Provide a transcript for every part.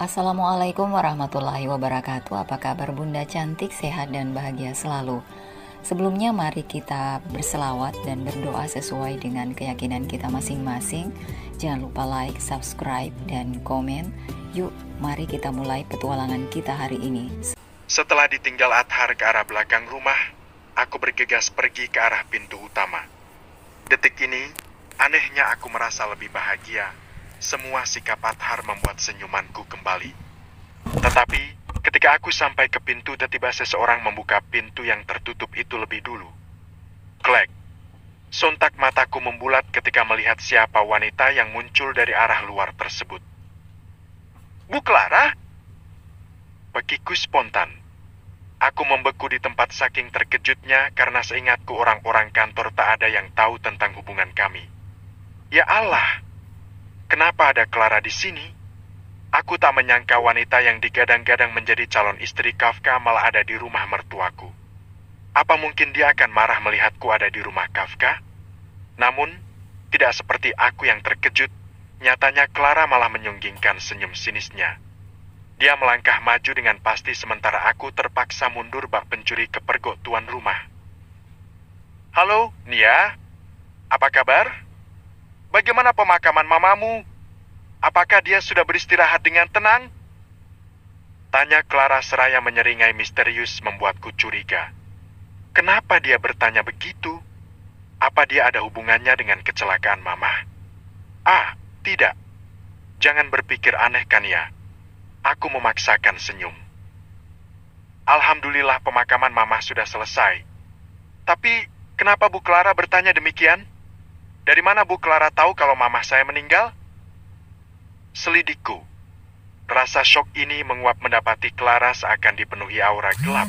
Assalamualaikum warahmatullahi wabarakatuh. Apa kabar Bunda cantik, sehat dan bahagia selalu. Sebelumnya mari kita berselawat dan berdoa sesuai dengan keyakinan kita masing-masing. Jangan lupa like, subscribe, dan komen. Yuk, mari kita mulai petualangan kita hari ini. Setelah ditinggal Athar ke arah belakang rumah, aku bergegas pergi ke arah pintu utama. Detik ini, anehnya aku merasa lebih bahagia. Semua sikap Athar membuat senyumanku kembali. Tetapi, ketika aku sampai ke pintu, tiba-tiba seseorang membuka pintu yang tertutup itu lebih dulu. Klek. Sontak mataku membulat ketika melihat siapa wanita yang muncul dari arah luar tersebut. Bu Clara? Begiku spontan. Aku membeku di tempat saking terkejutnya karena seingatku orang-orang kantor tak ada yang tahu tentang hubungan kami. Ya Allah! Kenapa ada Clara di sini? Aku tak menyangka wanita yang digadang-gadang menjadi calon istri Kafka malah ada di rumah mertuaku. Apa mungkin dia akan marah melihatku ada di rumah Kafka? Namun, tidak seperti aku yang terkejut. Nyatanya Clara malah menyunggingkan senyum sinisnya. Dia melangkah maju dengan pasti sementara aku terpaksa mundur bak pencuri kepergok tuan rumah. Halo, Nia. Apa kabar? Bagaimana pemakaman mamamu? Apakah dia sudah beristirahat dengan tenang? Tanya Clara seraya menyeringai misterius membuatku curiga. Kenapa dia bertanya begitu? Apa dia ada hubungannya dengan kecelakaan mama? Ah, tidak. Jangan berpikir aneh kan ya. Aku memaksakan senyum. Alhamdulillah pemakaman mama sudah selesai. Tapi, kenapa Bu Clara bertanya demikian? Dari mana Bu Clara tahu kalau mama saya meninggal? Selidikku. Rasa syok ini menguap mendapati Clara seakan dipenuhi aura gelap.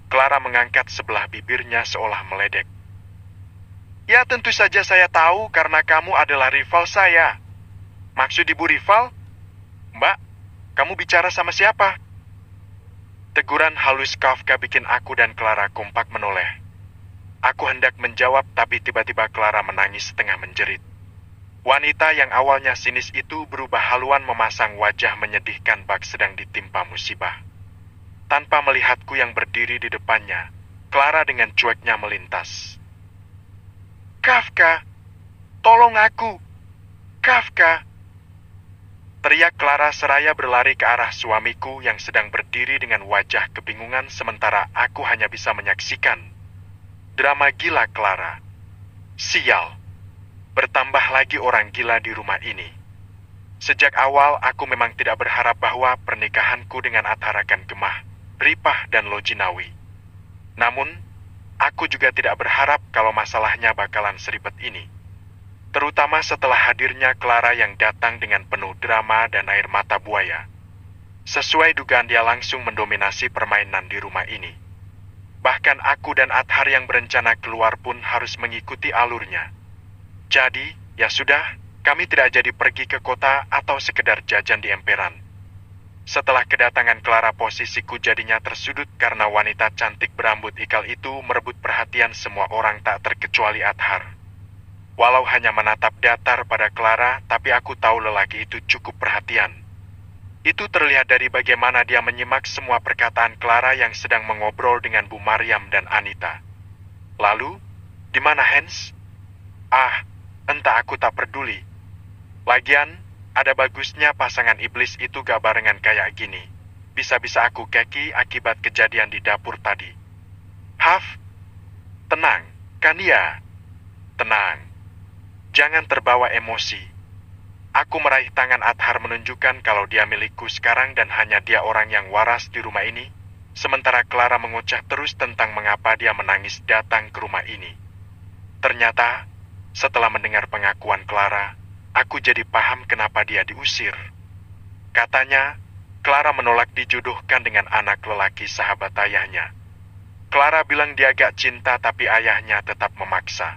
Clara mengangkat sebelah bibirnya seolah meledek. Ya tentu saja saya tahu karena kamu adalah rival saya. Maksud ibu rival? Mbak, kamu bicara sama siapa? Teguran halus Kafka bikin aku dan Clara kompak menoleh. Aku hendak menjawab tapi tiba-tiba Clara menangis setengah menjerit. Wanita yang awalnya sinis itu berubah haluan memasang wajah menyedihkan bak sedang ditimpa musibah. Tanpa melihatku yang berdiri di depannya, Clara dengan cueknya melintas. Kafka, tolong aku. Kafka. Teriak Clara seraya berlari ke arah suamiku yang sedang berdiri dengan wajah kebingungan sementara aku hanya bisa menyaksikan. Drama gila Clara. Sial. Bertambah lagi orang gila di rumah ini. Sejak awal aku memang tidak berharap bahwa pernikahanku dengan Athar akan gemah, ripah dan lojinawi. Namun, aku juga tidak berharap kalau masalahnya bakalan seribet ini. Terutama setelah hadirnya Clara yang datang dengan penuh drama dan air mata buaya. Sesuai dugaan dia langsung mendominasi permainan di rumah ini. Bahkan aku dan Athar yang berencana keluar pun harus mengikuti alurnya. Jadi, ya sudah, kami tidak jadi pergi ke kota atau sekedar jajan di emperan. Setelah kedatangan Clara posisiku jadinya tersudut karena wanita cantik berambut ikal itu merebut perhatian semua orang tak terkecuali Athar. Walau hanya menatap datar pada Clara, tapi aku tahu lelaki itu cukup perhatian. Itu terlihat dari bagaimana dia menyimak semua perkataan Clara yang sedang mengobrol dengan Bu Maryam dan Anita. Lalu, di mana Hans? Ah, entah aku tak peduli. Lagian, ada bagusnya pasangan iblis itu gak barengan kayak gini. Bisa-bisa aku keki akibat kejadian di dapur tadi. Haf, tenang, kan dia? Tenang. Jangan terbawa emosi. Aku meraih tangan Athar menunjukkan kalau dia milikku sekarang dan hanya dia orang yang waras di rumah ini. Sementara Clara mengoceh terus tentang mengapa dia menangis datang ke rumah ini. Ternyata, setelah mendengar pengakuan Clara, aku jadi paham kenapa dia diusir. Katanya, Clara menolak dijodohkan dengan anak lelaki sahabat ayahnya. Clara bilang dia gak cinta tapi ayahnya tetap memaksa.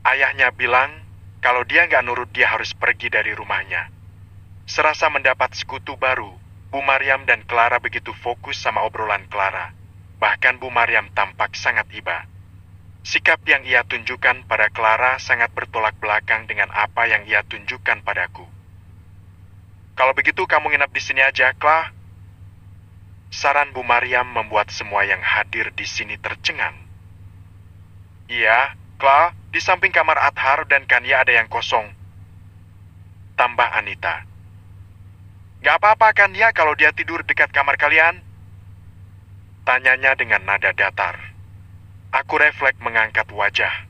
Ayahnya bilang, kalau dia nggak nurut dia harus pergi dari rumahnya. Serasa mendapat sekutu baru, Bu Maryam dan Clara begitu fokus sama obrolan Clara. Bahkan Bu Maryam tampak sangat iba. Sikap yang ia tunjukkan pada Clara sangat bertolak belakang dengan apa yang ia tunjukkan padaku. Kalau begitu kamu nginep di sini aja, Kla. Saran Bu Mariam membuat semua yang hadir di sini tercengang. Iya, Kla, di samping kamar Athar dan Kania ada yang kosong. Tambah Anita. Gak apa-apa kan ya kalau dia tidur dekat kamar kalian? Tanyanya dengan nada datar. Aku refleks mengangkat wajah.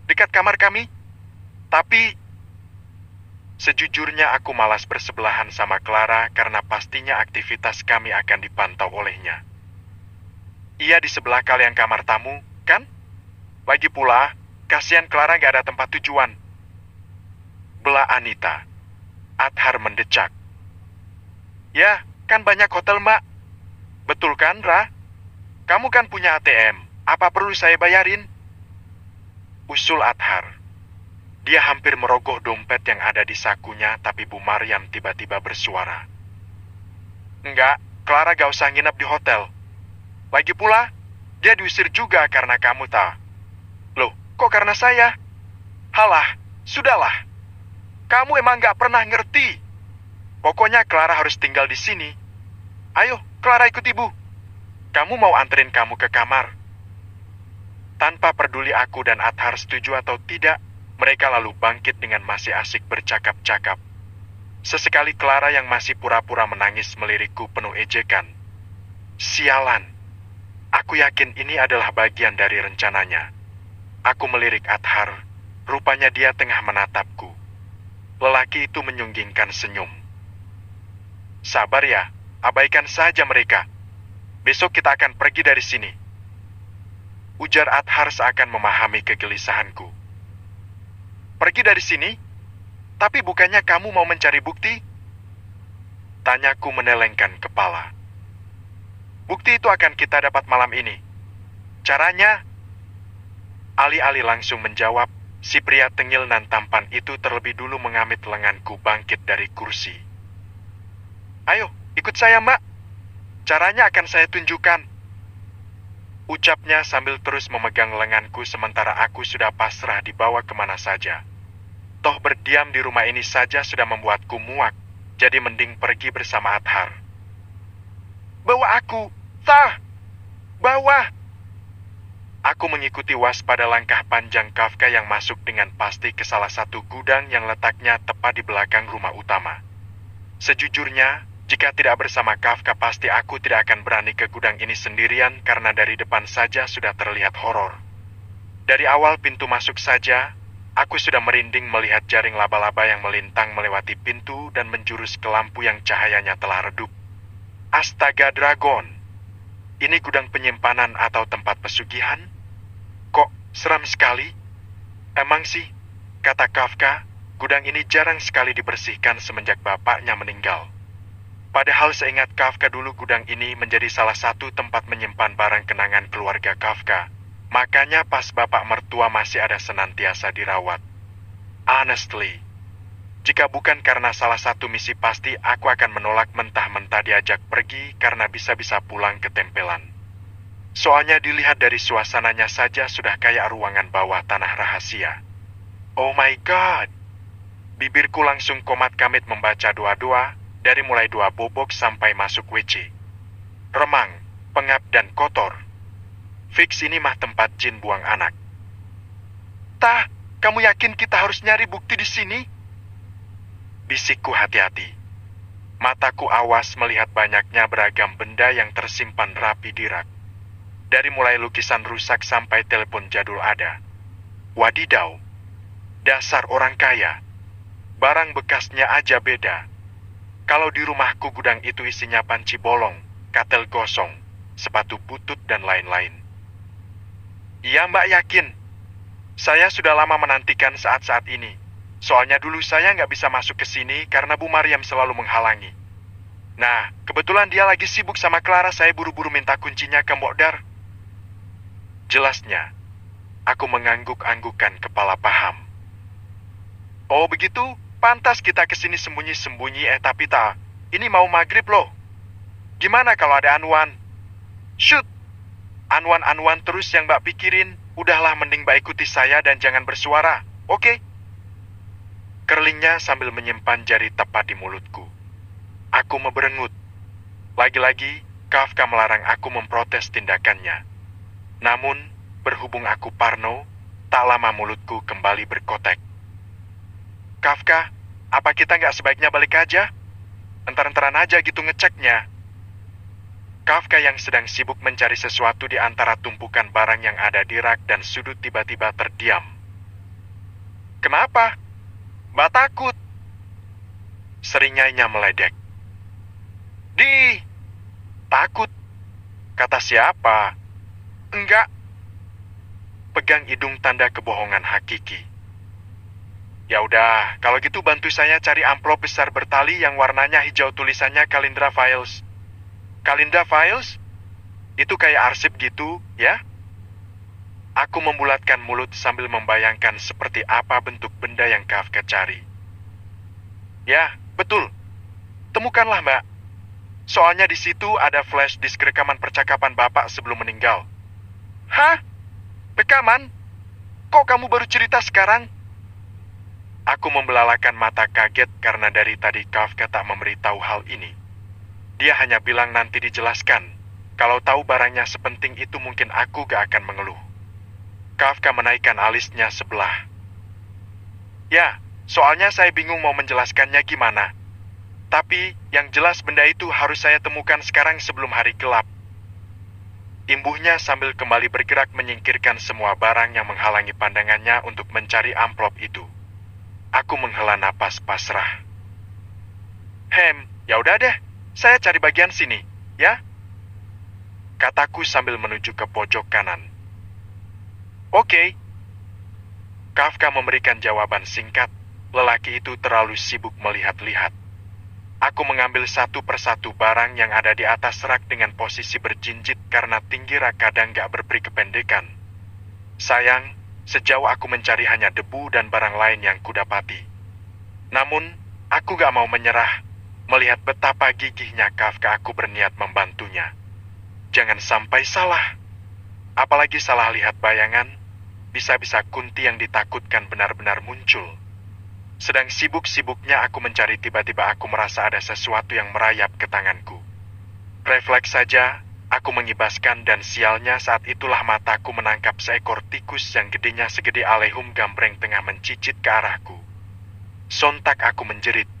Dekat kamar kami? Tapi sejujurnya aku malas bersebelahan sama Clara karena pastinya aktivitas kami akan dipantau olehnya. Ia di sebelah kalian kamar tamu, kan? Lagi pula, kasihan Clara gak ada tempat tujuan. Bela Anita. Athar mendecak. Ya, kan banyak hotel, Mbak. Betul kan, Ra? Kamu kan punya ATM. Apa perlu saya bayarin? Usul Athar. Dia hampir merogoh dompet yang ada di sakunya, tapi Bu Mariam tiba-tiba bersuara. Enggak, Clara gak usah nginep di hotel. Lagi pula, dia diusir juga karena kamu tahu. Loh, kok karena saya? Halah, sudahlah. Kamu emang gak pernah ngerti. Pokoknya Clara harus tinggal di sini. Ayo, Clara ikut ibu. Kamu mau anterin kamu ke kamar. Tanpa peduli aku dan Athar setuju atau tidak, mereka lalu bangkit dengan masih asik bercakap-cakap. Sesekali Clara yang masih pura-pura menangis melirikku penuh ejekan. Sialan. Aku yakin ini adalah bagian dari rencananya. Aku melirik Athar. Rupanya dia tengah menatapku. Lelaki itu menyunggingkan senyum. Sabar ya, abaikan saja mereka. Besok kita akan pergi dari sini. Ujar Athar seakan memahami kegelisahanku. Pergi dari sini? Tapi bukannya kamu mau mencari bukti? Tanyaku menelengkan kepala. Bukti itu akan kita dapat malam ini. Caranya? Alih-alih langsung menjawab, si pria tengil dan tampan itu terlebih dulu mengamit lenganku bangkit dari kursi. Ayo, ikut saya, Mbak. Caranya akan saya tunjukkan. Ucapnya sambil terus memegang lenganku sementara aku sudah pasrah dibawa kemana saja. Toh berdiam di rumah ini saja sudah membuatku muak, jadi mending pergi bersama Athar. Bawa aku, Tah! Bawa! Aku mengikuti waspada langkah panjang Kafka yang masuk dengan pasti ke salah satu gudang yang letaknya tepat di belakang rumah utama. Sejujurnya, jika tidak bersama Kafka pasti aku tidak akan berani ke gudang ini sendirian karena dari depan saja sudah terlihat horor. Dari awal pintu masuk saja, aku sudah merinding melihat jaring laba-laba yang melintang melewati pintu dan menjurus ke lampu yang cahayanya telah redup. Astaga Dragon! Ini gudang penyimpanan atau tempat pesugihan? Kok seram sekali? Emang sih, kata Kafka, gudang ini jarang sekali dibersihkan semenjak bapaknya meninggal. Padahal seingat Kafka dulu gudang ini menjadi salah satu tempat menyimpan barang kenangan keluarga Kafka. Makanya pas bapak mertua masih ada senantiasa dirawat. Honestly, jika bukan karena salah satu misi pasti aku akan menolak mentah-mentah diajak pergi karena bisa-bisa pulang ketempelan. Soalnya dilihat dari suasananya saja sudah kayak ruangan bawah tanah rahasia. Oh my God! Bibirku langsung komat-kamit membaca doa-doa, dari mulai doa bobok sampai masuk WC. Remang, pengap dan kotor. Fix ini mah tempat jin buang anak. Tah, kamu yakin kita harus nyari bukti di sini? Bisikku hati-hati. Mataku awas melihat banyaknya beragam benda yang tersimpan rapi di rak. Dari mulai lukisan rusak sampai telepon jadul ada. Wadidaw, dasar orang kaya. Barang bekasnya aja beda. Kalau di rumahku gudang itu isinya panci bolong, katel gosong, sepatu butut dan lain-lain. Iya Mbak yakin. Saya sudah lama menantikan saat-saat ini. Soalnya dulu saya nggak bisa masuk ke sini karena Bu Mariam selalu menghalangi. Nah, kebetulan dia lagi sibuk sama Clara, saya buru-buru minta kuncinya ke Mbok Dar. Jelasnya, aku mengangguk-anggukan kepala paham. Oh begitu? Pantas kita kesini sembunyi-sembunyi tapi tak. Ini mau maghrib loh. Gimana kalau ada Anwan? Shoot! Anwan-Anwan terus yang Mbak pikirin. Udahlah mending Mbak ikuti saya dan jangan bersuara. Oke? Kerlingnya sambil menyimpan jari tepat di mulutku. Aku memberengut. Lagi-lagi, Kafka melarang aku memprotes tindakannya. Namun, berhubung aku parno, tak lama mulutku kembali berkotek. Kafka, apa kita nggak sebaiknya balik aja? Entar-entaran aja gitu ngeceknya. Kafka yang sedang sibuk mencari sesuatu di antara tumpukan barang yang ada di rak dan sudut tiba-tiba terdiam. Kenapa? Mbak takut. Seringainya meledek. Takut. Kata siapa? Enggak. Pegang hidung tanda kebohongan hakiki. Ya udah, kalau gitu bantu saya cari amplop besar bertali yang warnanya hijau tulisannya Kalindra Files. Kalindra Files? Itu kayak arsip gitu, ya? Aku membulatkan mulut sambil membayangkan seperti apa bentuk benda yang Kafka cari. Ya, betul. Temukanlah, Mbak. Soalnya di situ ada flash disk rekaman percakapan Bapak sebelum meninggal. Hah? Rekaman? Kok kamu baru cerita sekarang? Aku membelalakan mata kaget karena dari tadi Kafka tak memberitahu hal ini. Dia hanya bilang nanti dijelaskan. Kalau tahu barangnya sepenting itu mungkin aku gak akan mengeluh. Kafka menaikkan alisnya sebelah. Ya, soalnya saya bingung mau menjelaskannya gimana. Tapi yang jelas benda itu harus saya temukan sekarang sebelum hari gelap. Imbuhnya sambil kembali bergerak menyingkirkan semua barang yang menghalangi pandangannya untuk mencari amplop itu. Aku menghela napas pasrah. Ya udah deh, saya cari bagian sini, ya? Kataku sambil menuju ke pojok kanan. Oke. Kafka memberikan jawaban singkat. Lelaki itu terlalu sibuk melihat-lihat. Aku mengambil satu persatu barang yang ada di atas rak dengan posisi berjinjit karena tinggi rak kadang gak berperi kependekan. Sayang, sejauh aku mencari hanya debu dan barang lain yang kudapati. Namun, aku gak mau menyerah. Melihat betapa gigihnya Kafka, aku berniat membantunya. Jangan sampai salah. Apalagi salah lihat bayangan, bisa-bisa Kunti yang ditakutkan benar-benar muncul. Sedang sibuk-sibuknya aku mencari, tiba-tiba aku merasa ada sesuatu yang merayap ke tanganku. Refleks saja, aku mengibaskan dan sialnya saat itulah mataku menangkap seekor tikus yang gedenya segede alehum gambreng tengah mencicit ke arahku. Sontak aku menjerit.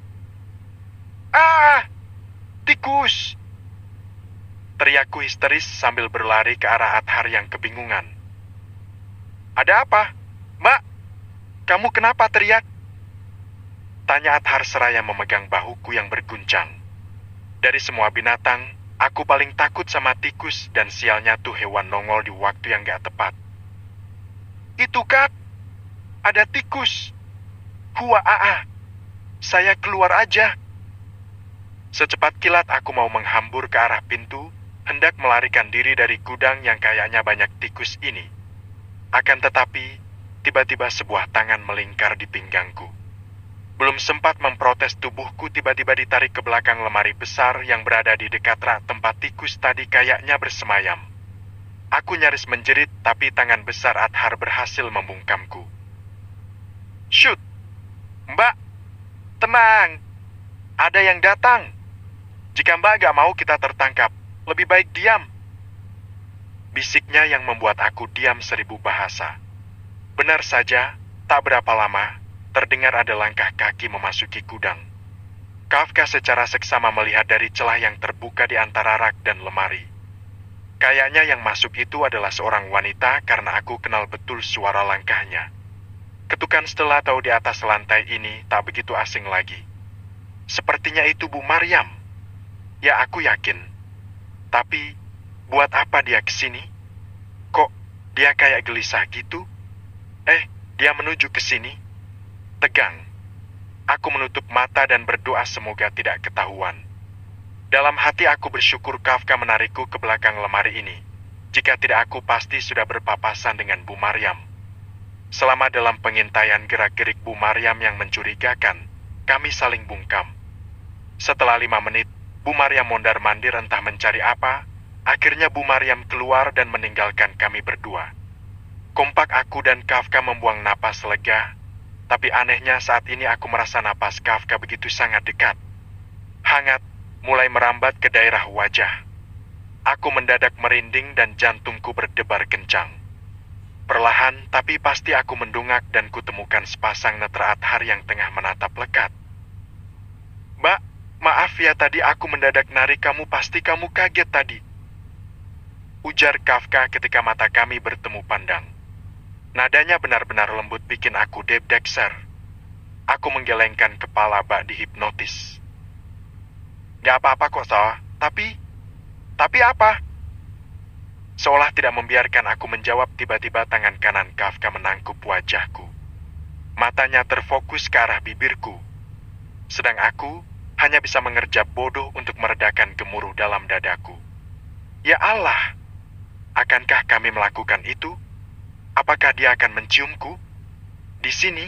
Ah! Tikus! Teriakku histeris sambil berlari ke arah Athar yang kebingungan. Ada apa? Mbak, kamu kenapa teriak? Tanya Athar seraya memegang bahuku yang berguncang. Dari semua binatang, aku paling takut sama tikus dan sialnya tuh hewan nongol di waktu yang gak tepat. Itu Kak, ada tikus. Hua aa, saya keluar aja. Secepat kilat aku mau menghambur ke arah pintu, hendak melarikan diri dari gudang yang kayaknya banyak tikus ini. Akan tetapi, tiba-tiba sebuah tangan melingkar di pinggangku. Belum sempat memprotes, tubuhku tiba-tiba ditarik ke belakang lemari besar yang berada di dekat rak tempat tikus tadi kayaknya bersemayam. Aku nyaris menjerit, tapi tangan besar Athar berhasil membungkamku. Shoot! Mbak, tenang! Ada yang datang! Jika Mbak gak mau kita tertangkap, lebih baik diam. Bisiknya yang membuat aku diam 1000 bahasa. Benar saja, tak berapa lama, terdengar ada langkah kaki memasuki gudang. Kafka secara seksama melihat dari celah yang terbuka di antara rak dan lemari. Kayaknya yang masuk itu adalah seorang wanita karena aku kenal betul suara langkahnya. Ketukan stelato di atas lantai ini tak begitu asing lagi. Sepertinya itu Bu Maryam. Ya, aku yakin. Tapi, buat apa dia kesini? Kok dia kayak gelisah gitu? Dia menuju ke sini. Tegang. Aku menutup mata dan berdoa semoga tidak ketahuan. Dalam hati aku bersyukur Kafka menarikku ke belakang lemari ini. Jika tidak, aku pasti sudah berpapasan dengan Bu Maryam. Selama dalam pengintaian gerak-gerik Bu Maryam yang mencurigakan, kami saling bungkam. Setelah 5 menit, Bu Maryam mondar-mandir entah mencari apa. Akhirnya Bu Maryam keluar dan meninggalkan kami berdua. Kompak aku dan Kafka membuang napas lega, Tapi anehnya saat ini aku merasa napas Kafka begitu sangat dekat. Hangat, mulai merambat ke daerah wajah. Aku mendadak merinding dan jantungku berdebar kencang. Perlahan tapi pasti aku mendongak dan kutemukan sepasang netra athar yang tengah menatap lekat. "Mbak, maaf ya tadi aku mendadak narik kamu, pasti kamu kaget tadi," ujar Kafka ketika mata kami bertemu pandang. Nadanya benar-benar lembut bikin aku deg-degser. Aku menggelengkan kepala bak dihipnotis. "Gak apa-apa kok, Saw. Tapi apa?" Seolah tidak membiarkan aku menjawab, tiba-tiba tangan kanan Kafka menangkup wajahku. Matanya terfokus ke arah bibirku. Sedang aku hanya bisa mengerjap bodoh untuk meredakan gemuruh dalam dadaku. Ya Allah, akankah kami melakukan itu? Apakah dia akan menciumku? Di sini,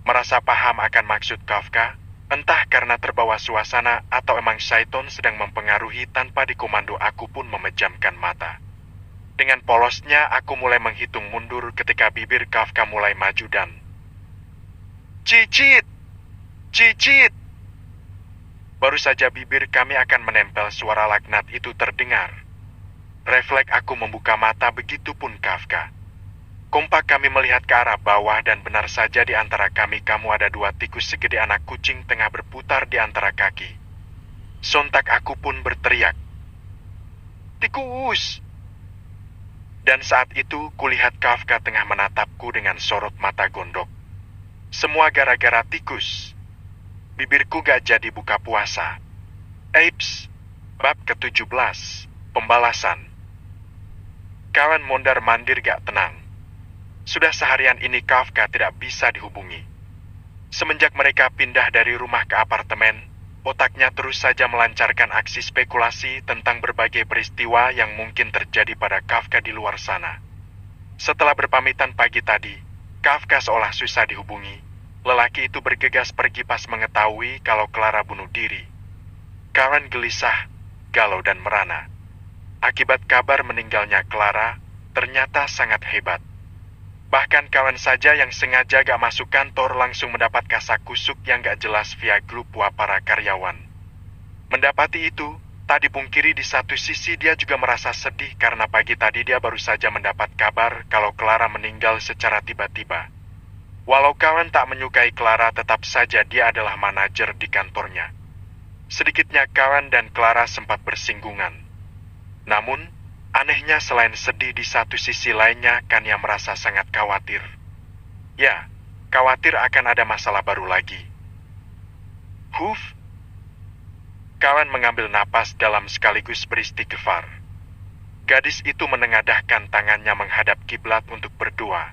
merasa paham akan maksud Kafka, entah karena terbawa suasana atau emang syaiton sedang mempengaruhi, tanpa dikomando aku pun memejamkan mata. Dengan polosnya aku mulai menghitung mundur ketika bibir Kafka mulai maju dan "Cicit! Cicit!" Baru saja bibir kami akan menempel, suara laknat itu terdengar. Refleks aku membuka mata, begitupun Kafka. Kompak kami melihat ke arah bawah dan benar saja di antara kami kamu ada dua tikus segede anak kucing tengah berputar di antara kaki. Sontak aku pun berteriak, "Tikus!" Dan saat itu kulihat Kafka tengah menatapku dengan sorot mata gondok. Semua gara-gara tikus. Bibirku gak jadi buka puasa. Eips, bab ke-17, pembalasan. Kawan mondar-mandir gak tenang. Sudah seharian ini Kafka tidak bisa dihubungi. Semenjak mereka pindah dari rumah ke apartemen, otaknya terus saja melancarkan aksi spekulasi tentang berbagai peristiwa yang mungkin terjadi pada Kafka di luar sana. Setelah berpamitan pagi tadi, Kafka seolah susah dihubungi. Lelaki itu bergegas pergi pas mengetahui kalau Clara bunuh diri. Karen gelisah, galau dan merana. Akibat kabar meninggalnya Clara, ternyata sangat hebat. Bahkan kawan saja yang sengaja gak masuk kantor langsung mendapat kasakusuk yang gak jelas via grup WA para karyawan. Mendapati itu, tak dipungkiri di satu sisi dia juga merasa sedih karena pagi tadi dia baru saja mendapat kabar kalau Clara meninggal secara tiba-tiba. Walau kawan tak menyukai Clara, tetap saja dia adalah manajer di kantornya. Sedikitnya kawan dan Clara sempat bersinggungan. Namun, anehnya selain sedih, di satu sisi lainnya Kanya merasa sangat khawatir. Ya, khawatir akan ada masalah baru lagi. Huf. Kawan mengambil napas dalam sekaligus beristighfar. Gadis itu menengadahkan tangannya menghadap kiblat untuk berdoa.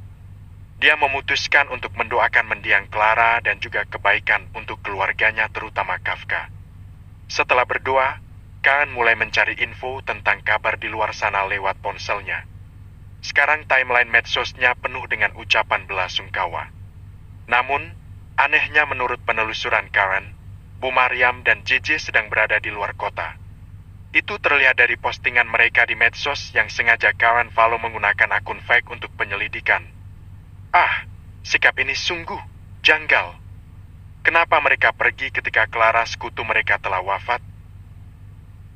Dia memutuskan untuk mendoakan mendiang Clara dan juga kebaikan untuk keluarganya, terutama Kafka. Setelah berdoa, Kawan mulai mencari info tentang kabar di luar sana lewat ponselnya. Sekarang timeline medsosnya penuh dengan ucapan belasungkawa. Namun, anehnya menurut penelusuran Karen, Bu Mariam dan JJ sedang berada di luar kota. Itu terlihat dari postingan mereka di medsos yang sengaja Karen follow menggunakan akun fake untuk penyelidikan. Ah, sikap ini sungguh janggal. Kenapa mereka pergi ketika Clara sekutu mereka telah wafat?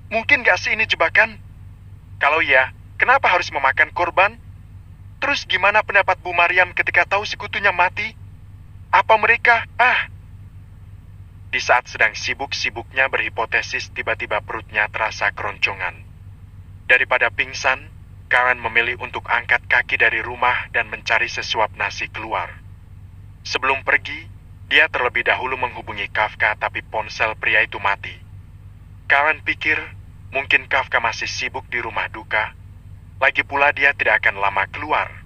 Mungkin gak sih ini jebakan? Kalau ya, kenapa harus memakan korban? Terus gimana pendapat Bu Mariam ketika tahu sekutunya mati? Apa mereka? Di saat sedang sibuk-sibuknya berhipotesis, tiba-tiba perutnya terasa keroncongan. Daripada pingsan, Karen memilih untuk angkat kaki dari rumah dan mencari sesuap nasi keluar. Sebelum pergi, dia terlebih dahulu menghubungi Kafka, tapi ponsel pria itu mati. Karen pikir mungkin Kafka masih sibuk di rumah duka. Lagi pula dia tidak akan lama keluar.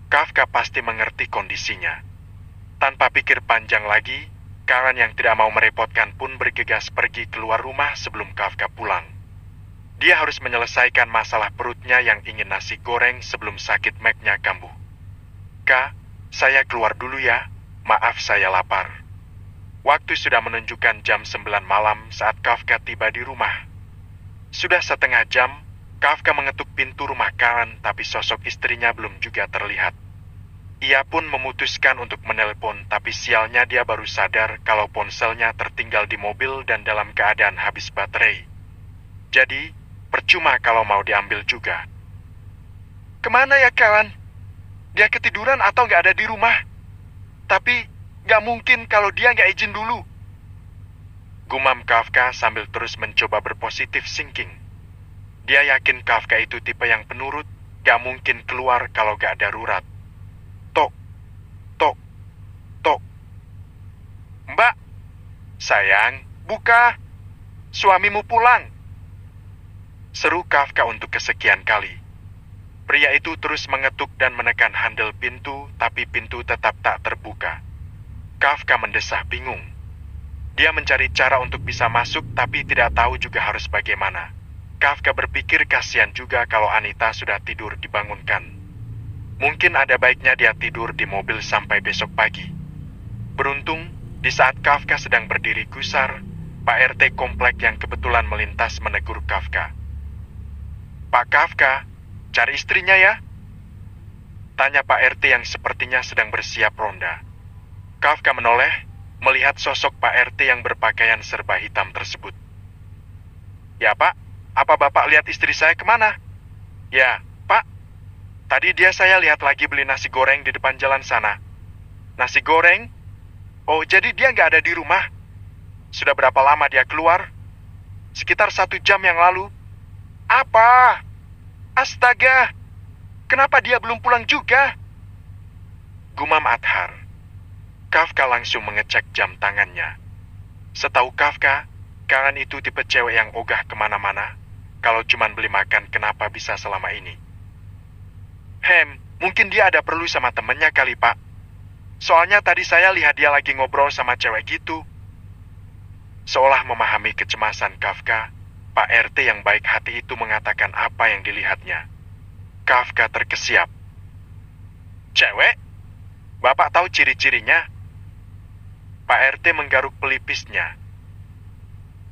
Kafka pasti mengerti kondisinya. Tanpa pikir panjang lagi, Karen yang tidak mau merepotkan pun bergegas pergi keluar rumah sebelum Kafka pulang. Dia harus menyelesaikan masalah perutnya yang ingin nasi goreng sebelum sakit Mac-nya kambuh. Kak, saya keluar dulu ya. Maaf, saya lapar. Waktu sudah menunjukkan jam 9 malam saat Kafka tiba di rumah. Sudah setengah jam, Kafka mengetuk pintu rumah Karen, tapi sosok istrinya belum juga terlihat. Ia pun memutuskan untuk menelpon, tapi sialnya dia baru sadar kalau ponselnya tertinggal di mobil dan dalam keadaan habis baterai. Jadi, percuma kalau mau diambil juga. Kemana ya kawan? Dia ketiduran atau nggak ada di rumah? Tapi, nggak mungkin kalau dia nggak izin dulu. Gumam Kafka sambil terus mencoba berpositif thinking. Dia yakin Kafka itu tipe yang penurut, nggak mungkin keluar kalau nggak darurat. Tok, tok, tok. Mbak, sayang, buka. Suamimu pulang. Seru Kafka untuk kesekian kali. Pria itu terus mengetuk dan menekan handle pintu, tapi pintu tetap tak terbuka. Kafka mendesah bingung. Dia mencari cara untuk bisa masuk, tapi tidak tahu juga harus bagaimana. Kafka berpikir kasihan juga kalau Anita sudah tidur dibangunkan. Mungkin ada baiknya dia tidur di mobil sampai besok pagi. Beruntung, di saat Kafka sedang berdiri gusar, Pak RT komplek yang kebetulan melintas menegur Kafka. Pak Kafka, cari istrinya ya? Tanya Pak RT yang sepertinya sedang bersiap ronda. Kafka menoleh, melihat sosok Pak RT yang berpakaian serba hitam tersebut. Ya Pak, apa Bapak lihat istri saya kemana? Ya, Pak, tadi dia saya lihat lagi beli nasi goreng di depan jalan sana. Nasi goreng? Oh, jadi dia nggak ada di rumah? Sudah berapa lama dia keluar? Sekitar 1 jam yang lalu. Apa? Astaga, kenapa dia belum pulang juga? Gumam Adhar. Kafka langsung mengecek jam tangannya. Setahu Kafka, Karen itu tipe cewek yang ogah kemana-mana. Kalau cuman beli makan, kenapa bisa selama ini? Mungkin dia ada perlu sama temennya kali, Pak. Soalnya tadi saya lihat dia lagi ngobrol sama cewek gitu. Seolah memahami kecemasan Kafka, Pak RT yang baik hati itu mengatakan apa yang dilihatnya. Kafka terkesiap. Cewek? Bapak tahu ciri-cirinya? Pak RT menggaruk pelipisnya.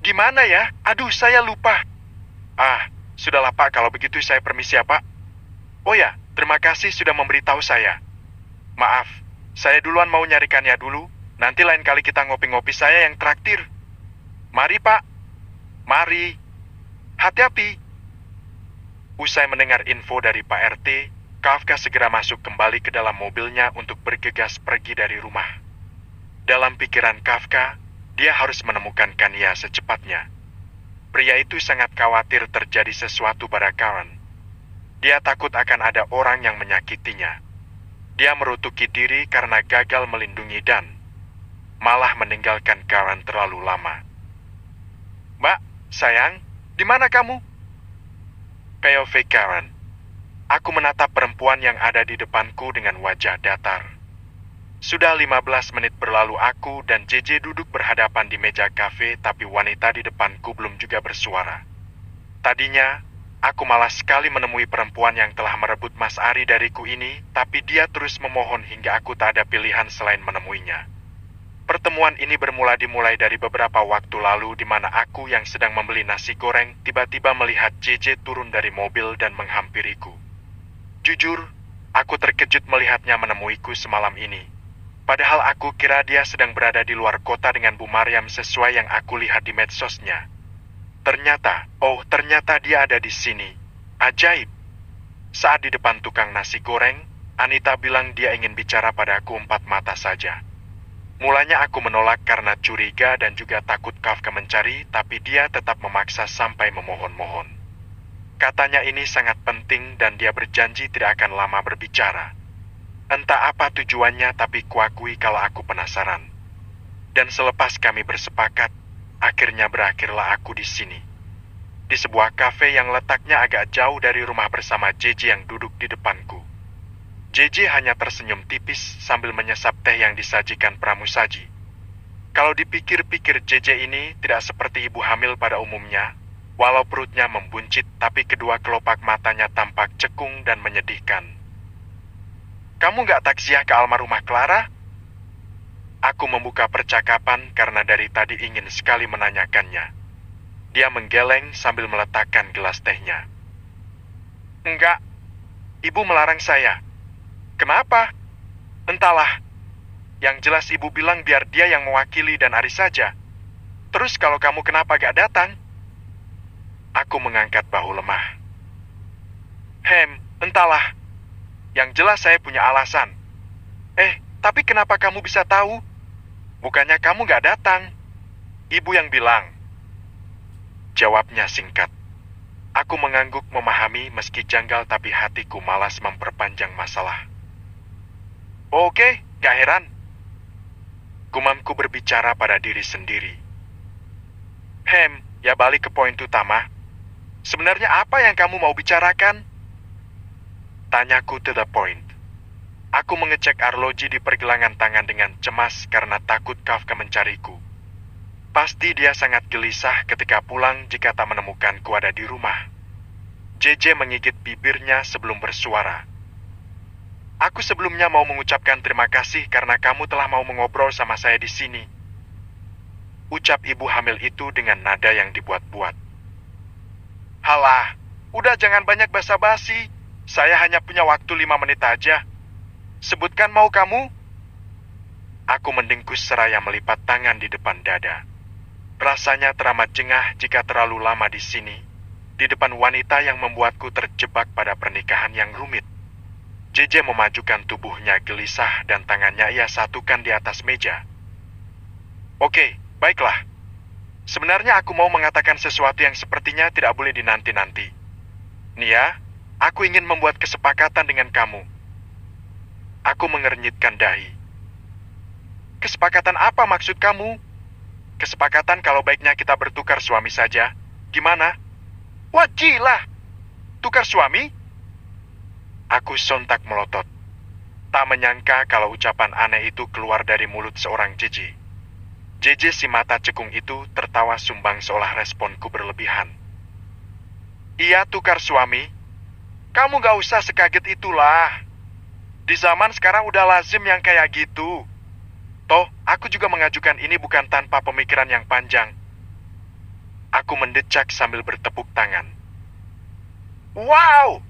Gimana ya? Aduh, saya lupa. Sudahlah Pak, kalau begitu saya permisi ya Pak. Oh ya, terima kasih sudah memberitahu saya. Maaf, saya duluan mau nyarikannya dulu. Nanti lain kali kita ngopi-ngopi, saya yang traktir. Mari Pak. Mari. Hati-hati. Usai mendengar info dari Pak RT, Kafka segera masuk kembali ke dalam mobilnya untuk bergegas pergi dari rumah. Dalam pikiran Kafka, dia harus menemukan Kania secepatnya. Pria itu sangat khawatir terjadi sesuatu pada Karen. Dia takut akan ada orang yang menyakitinya. Dia merutuki diri karena gagal melindungi dan malah meninggalkan Karen terlalu lama. Mbak, sayang, di mana kamu? POV Karen. Aku menatap perempuan yang ada di depanku dengan wajah datar. Sudah 15 menit berlalu aku dan JJ duduk berhadapan di meja kafe, tapi wanita di depanku belum juga bersuara. Tadinya, aku malas sekali menemui perempuan yang telah merebut Mas Ari dariku ini, tapi dia terus memohon hingga aku tak ada pilihan selain menemuinya. Pertemuan ini dimulai dari beberapa waktu lalu di mana aku yang sedang membeli nasi goreng tiba-tiba melihat JJ turun dari mobil dan menghampiriku. Jujur, aku terkejut melihatnya menemuiku semalam ini. Padahal aku kira dia sedang berada di luar kota dengan Bu Maryam sesuai yang aku lihat di medsosnya. Ternyata dia ada di sini. Ajaib. Saat di depan tukang nasi goreng, Anita bilang dia ingin bicara padaku 4 mata saja. Mulanya aku menolak karena curiga dan juga takut Kafka mencari, tapi dia tetap memaksa sampai memohon-mohon. Katanya ini sangat penting dan dia berjanji tidak akan lama berbicara. Entah apa tujuannya, tapi kuakui kalau aku penasaran. Dan selepas kami bersepakat, akhirnya berakhirlah aku di sini. Di sebuah kafe yang letaknya agak jauh dari rumah bersama JJ yang duduk di depanku. JJ hanya tersenyum tipis sambil menyesap teh yang disajikan pramusaji. Kalau dipikir-pikir JJ ini tidak seperti ibu hamil pada umumnya, walau perutnya membuncit tapi kedua kelopak matanya tampak cekung dan menyedihkan. Kamu nggak takziah ke almarhumah Clara? Aku membuka percakapan karena dari tadi ingin sekali menanyakannya. Dia menggeleng sambil meletakkan gelas tehnya. Enggak, ibu melarang saya. Kenapa? Entahlah, yang jelas ibu bilang biar dia yang mewakili dan Ari saja. Terus kalau kamu kenapa gak datang? Aku mengangkat bahu lemah. Entahlah. Yang jelas saya punya alasan. Tapi kenapa kamu bisa tahu? Bukannya kamu gak datang. Ibu yang bilang. Jawabnya singkat. Aku mengangguk memahami meski janggal tapi hatiku malas memperpanjang masalah. Oke, gak heran. Gumamku berbicara pada diri sendiri. Ya balik ke poin utama. Sebenarnya apa yang kamu mau bicarakan? Tanyaku to the point. Aku mengecek arloji di pergelangan tangan dengan cemas karena takut Kafka mencariku. Pasti dia sangat gelisah ketika pulang jika tak menemukanku ada di rumah. JJ menggigit bibirnya sebelum bersuara. Aku sebelumnya mau mengucapkan terima kasih karena kamu telah mau mengobrol sama saya di sini. Ucap ibu hamil itu dengan nada yang dibuat-buat. Halah, udah jangan banyak basa-basi. Saya hanya punya waktu 5 menit aja. Sebutkan mau kamu? Aku mendengkus seraya melipat tangan di depan dada. Rasanya teramat jengah jika terlalu lama di sini, di depan wanita yang membuatku terjebak pada pernikahan yang rumit. JJ memajukan tubuhnya gelisah dan tangannya ia satukan di atas meja. Oke, baiklah. Sebenarnya aku mau mengatakan sesuatu yang sepertinya tidak boleh dinanti-nanti. Nia, aku ingin membuat kesepakatan dengan kamu. Aku mengernyitkan dahi. Kesepakatan apa maksud kamu? Kesepakatan kalau baiknya kita bertukar suami saja. Gimana? Wah, gila! Tukar suami? Aku sontak melotot. Tak menyangka kalau ucapan aneh itu keluar dari mulut seorang JJ. JJ si mata cekung itu tertawa sumbang seolah responku berlebihan. Iya, tukar suami. Kamu gak usah sekaget itulah. Di zaman sekarang udah lazim yang kayak gitu. Toh, aku juga mengajukan ini bukan tanpa pemikiran yang panjang. Aku mendecak sambil bertepuk tangan. Wow!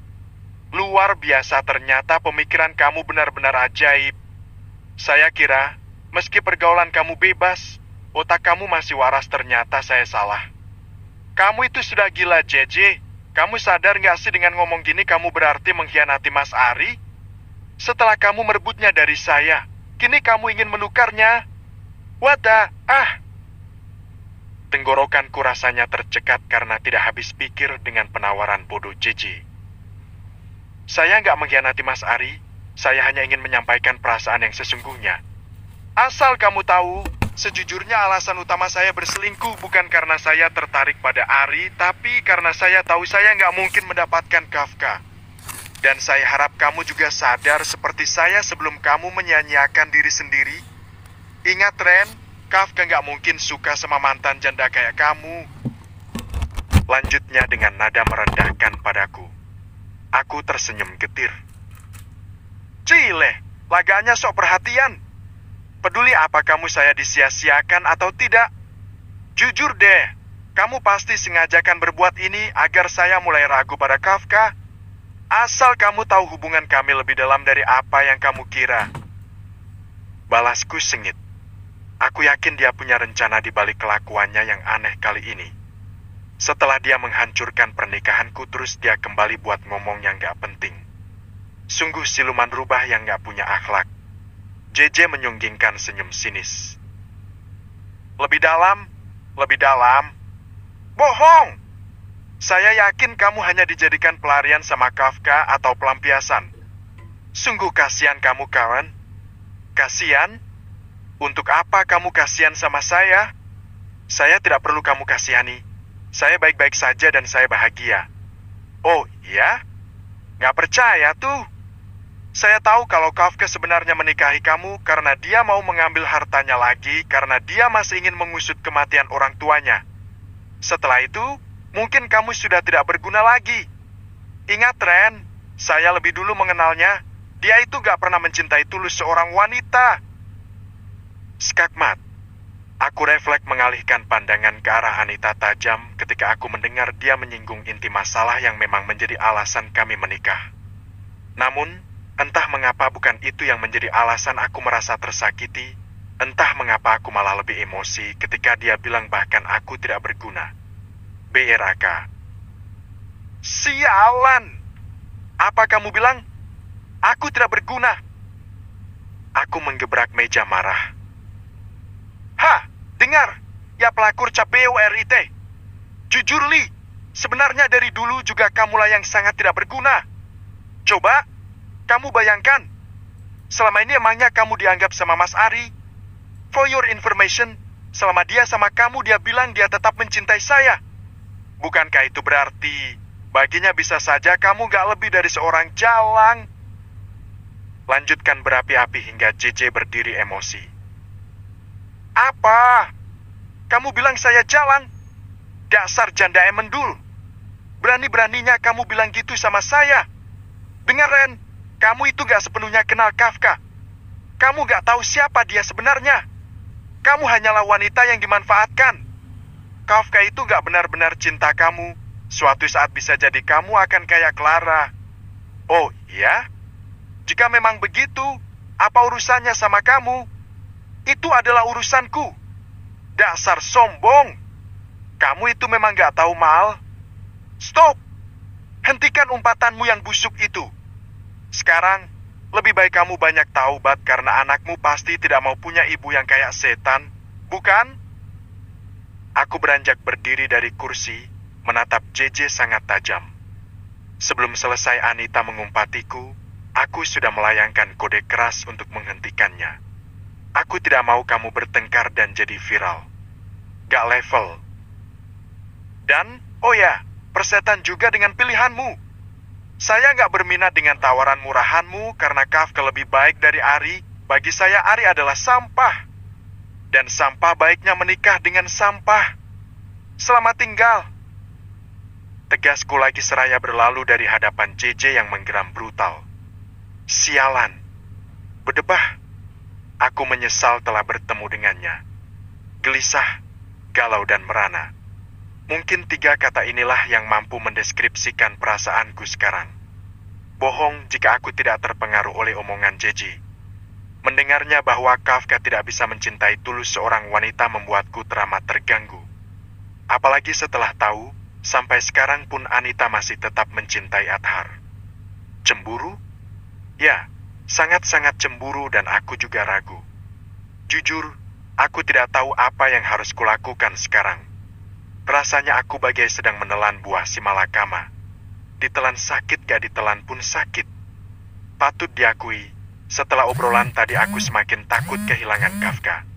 Luar biasa, ternyata pemikiran kamu benar-benar ajaib. Saya kira, meski pergaulan kamu bebas, otak kamu masih waras, ternyata saya salah. Kamu itu sudah gila, JJ. Kamu sadar gak sih dengan ngomong gini kamu berarti mengkhianati Mas Ari? Setelah kamu merebutnya dari saya, kini kamu ingin menukarnya. Wadah, Tenggorokanku rasanya tercekat karena tidak habis pikir dengan penawaran bodoh JJ. Saya nggak mengkhianati Mas Ari, saya hanya ingin menyampaikan perasaan yang sesungguhnya. Asal kamu tahu, sejujurnya alasan utama saya berselingkuh bukan karena saya tertarik pada Ari, tapi karena saya tahu saya nggak mungkin mendapatkan Kafka. Dan saya harap kamu juga sadar seperti saya sebelum kamu menyanyiakan diri sendiri. Ingat, Ren, Kafka nggak mungkin suka sama mantan janda kayak kamu. Lanjutnya dengan nada merendahkan padaku. Aku tersenyum getir. Cile, laganya sok perhatian. Peduli apa kamu saya disia-siakan atau tidak? Jujur deh, kamu pasti sengajakan berbuat ini agar saya mulai ragu pada Kafka. Asal kamu tahu hubungan kami lebih dalam dari apa yang kamu kira. Balasku sengit. Aku yakin dia punya rencana di balik kelakuannya yang aneh kali ini. Setelah dia menghancurkan pernikahanku, terus dia kembali buat ngomong yang gak penting. Sungguh siluman rubah yang gak punya akhlak. JJ menyunggingkan senyum sinis. Lebih dalam? Lebih dalam? Bohong! Saya yakin kamu hanya dijadikan pelarian sama Kafka atau pelampiasan. Sungguh kasihan kamu, kawan. Kasihan? Untuk apa kamu kasihan sama saya? Saya tidak perlu kamu kasihani. Saya baik-baik saja dan saya bahagia. Oh, iya? Nggak percaya tuh. Saya tahu kalau Kafka sebenarnya menikahi kamu karena dia mau mengambil hartanya lagi karena dia masih ingin mengusut kematian orang tuanya. Setelah itu, mungkin kamu sudah tidak berguna lagi. Ingat, Ren, saya lebih dulu mengenalnya. Dia itu gak pernah mencintai tulus seorang wanita. Skakmat. Aku refleks mengalihkan pandangan ke arah Anita tajam ketika aku mendengar dia menyinggung inti masalah yang memang menjadi alasan kami menikah. Namun, Entah mengapa bukan itu yang menjadi alasan aku merasa tersakiti. Entah mengapa aku malah lebih emosi ketika dia bilang bahkan aku tidak berguna. BRAK. Sialan! Apa kamu bilang? Aku tidak berguna. Aku menggebrak meja marah. Hah, dengar, ya pelakor cap BURIT. Jujur Li, sebenarnya dari dulu juga kamulah yang sangat tidak berguna. Coba, kamu bayangkan, selama ini emangnya kamu dianggap sama Mas Ari? For your information, selama dia sama kamu dia bilang dia tetap mencintai saya. Bukankah itu berarti baginya bisa saja kamu gak lebih dari seorang jalang? Lanjutkan berapi-api hingga JJ berdiri emosi. Apa? Kamu bilang saya jalang? Dasar janda emendul. Berani-beraninya kamu bilang gitu sama saya. Dengar Ren, kamu itu gak sepenuhnya kenal Kafka. Kamu gak tahu siapa dia sebenarnya. Kamu hanyalah wanita yang dimanfaatkan. Kafka itu gak benar-benar cinta kamu. Suatu saat bisa jadi kamu akan kayak Clara. Oh iya? Jika memang begitu, apa urusannya sama kamu? Itu adalah urusanku. Dasar sombong. Kamu itu memang gak tahu mal. Stop. Hentikan umpatanmu yang busuk itu. Sekarang, lebih baik kamu banyak taubat karena anakmu pasti tidak mau punya ibu yang kayak setan, bukan? Aku beranjak berdiri dari kursi, menatap JJ sangat tajam. Sebelum selesai Anita mengumpatiku, aku sudah melayangkan kode keras untuk menghentikannya. Aku tidak mau kamu bertengkar dan jadi viral. Gak level. Dan, oh ya, persetan juga dengan pilihanmu. Saya gak berminat dengan tawaran murahanmu karena Kafka lebih baik dari Ari. Bagi saya Ari adalah sampah. Dan sampah baiknya menikah dengan sampah. Selamat tinggal. Tegasku lagi seraya berlalu dari hadapan JJ yang menggeram brutal. Sialan. Berdebah. Aku menyesal telah bertemu dengannya. Gelisah, galau dan merana. Mungkin 3 kata inilah yang mampu mendeskripsikan perasaanku sekarang. Bohong jika aku tidak terpengaruh oleh omongan JJ. Mendengarnya bahwa Kafka tidak bisa mencintai tulus seorang wanita membuatku teramat terganggu. Apalagi setelah tahu, sampai sekarang pun Anita masih tetap mencintai Adhar. Cemburu? Ya, sangat-sangat cemburu dan aku juga ragu. Jujur, aku tidak tahu apa yang harus kulakukan sekarang. Rasanya aku bagai sedang menelan buah simalakama. Ditelan sakit gak ditelan pun sakit. Patut diakui, setelah obrolan tadi aku semakin takut kehilangan Kafka.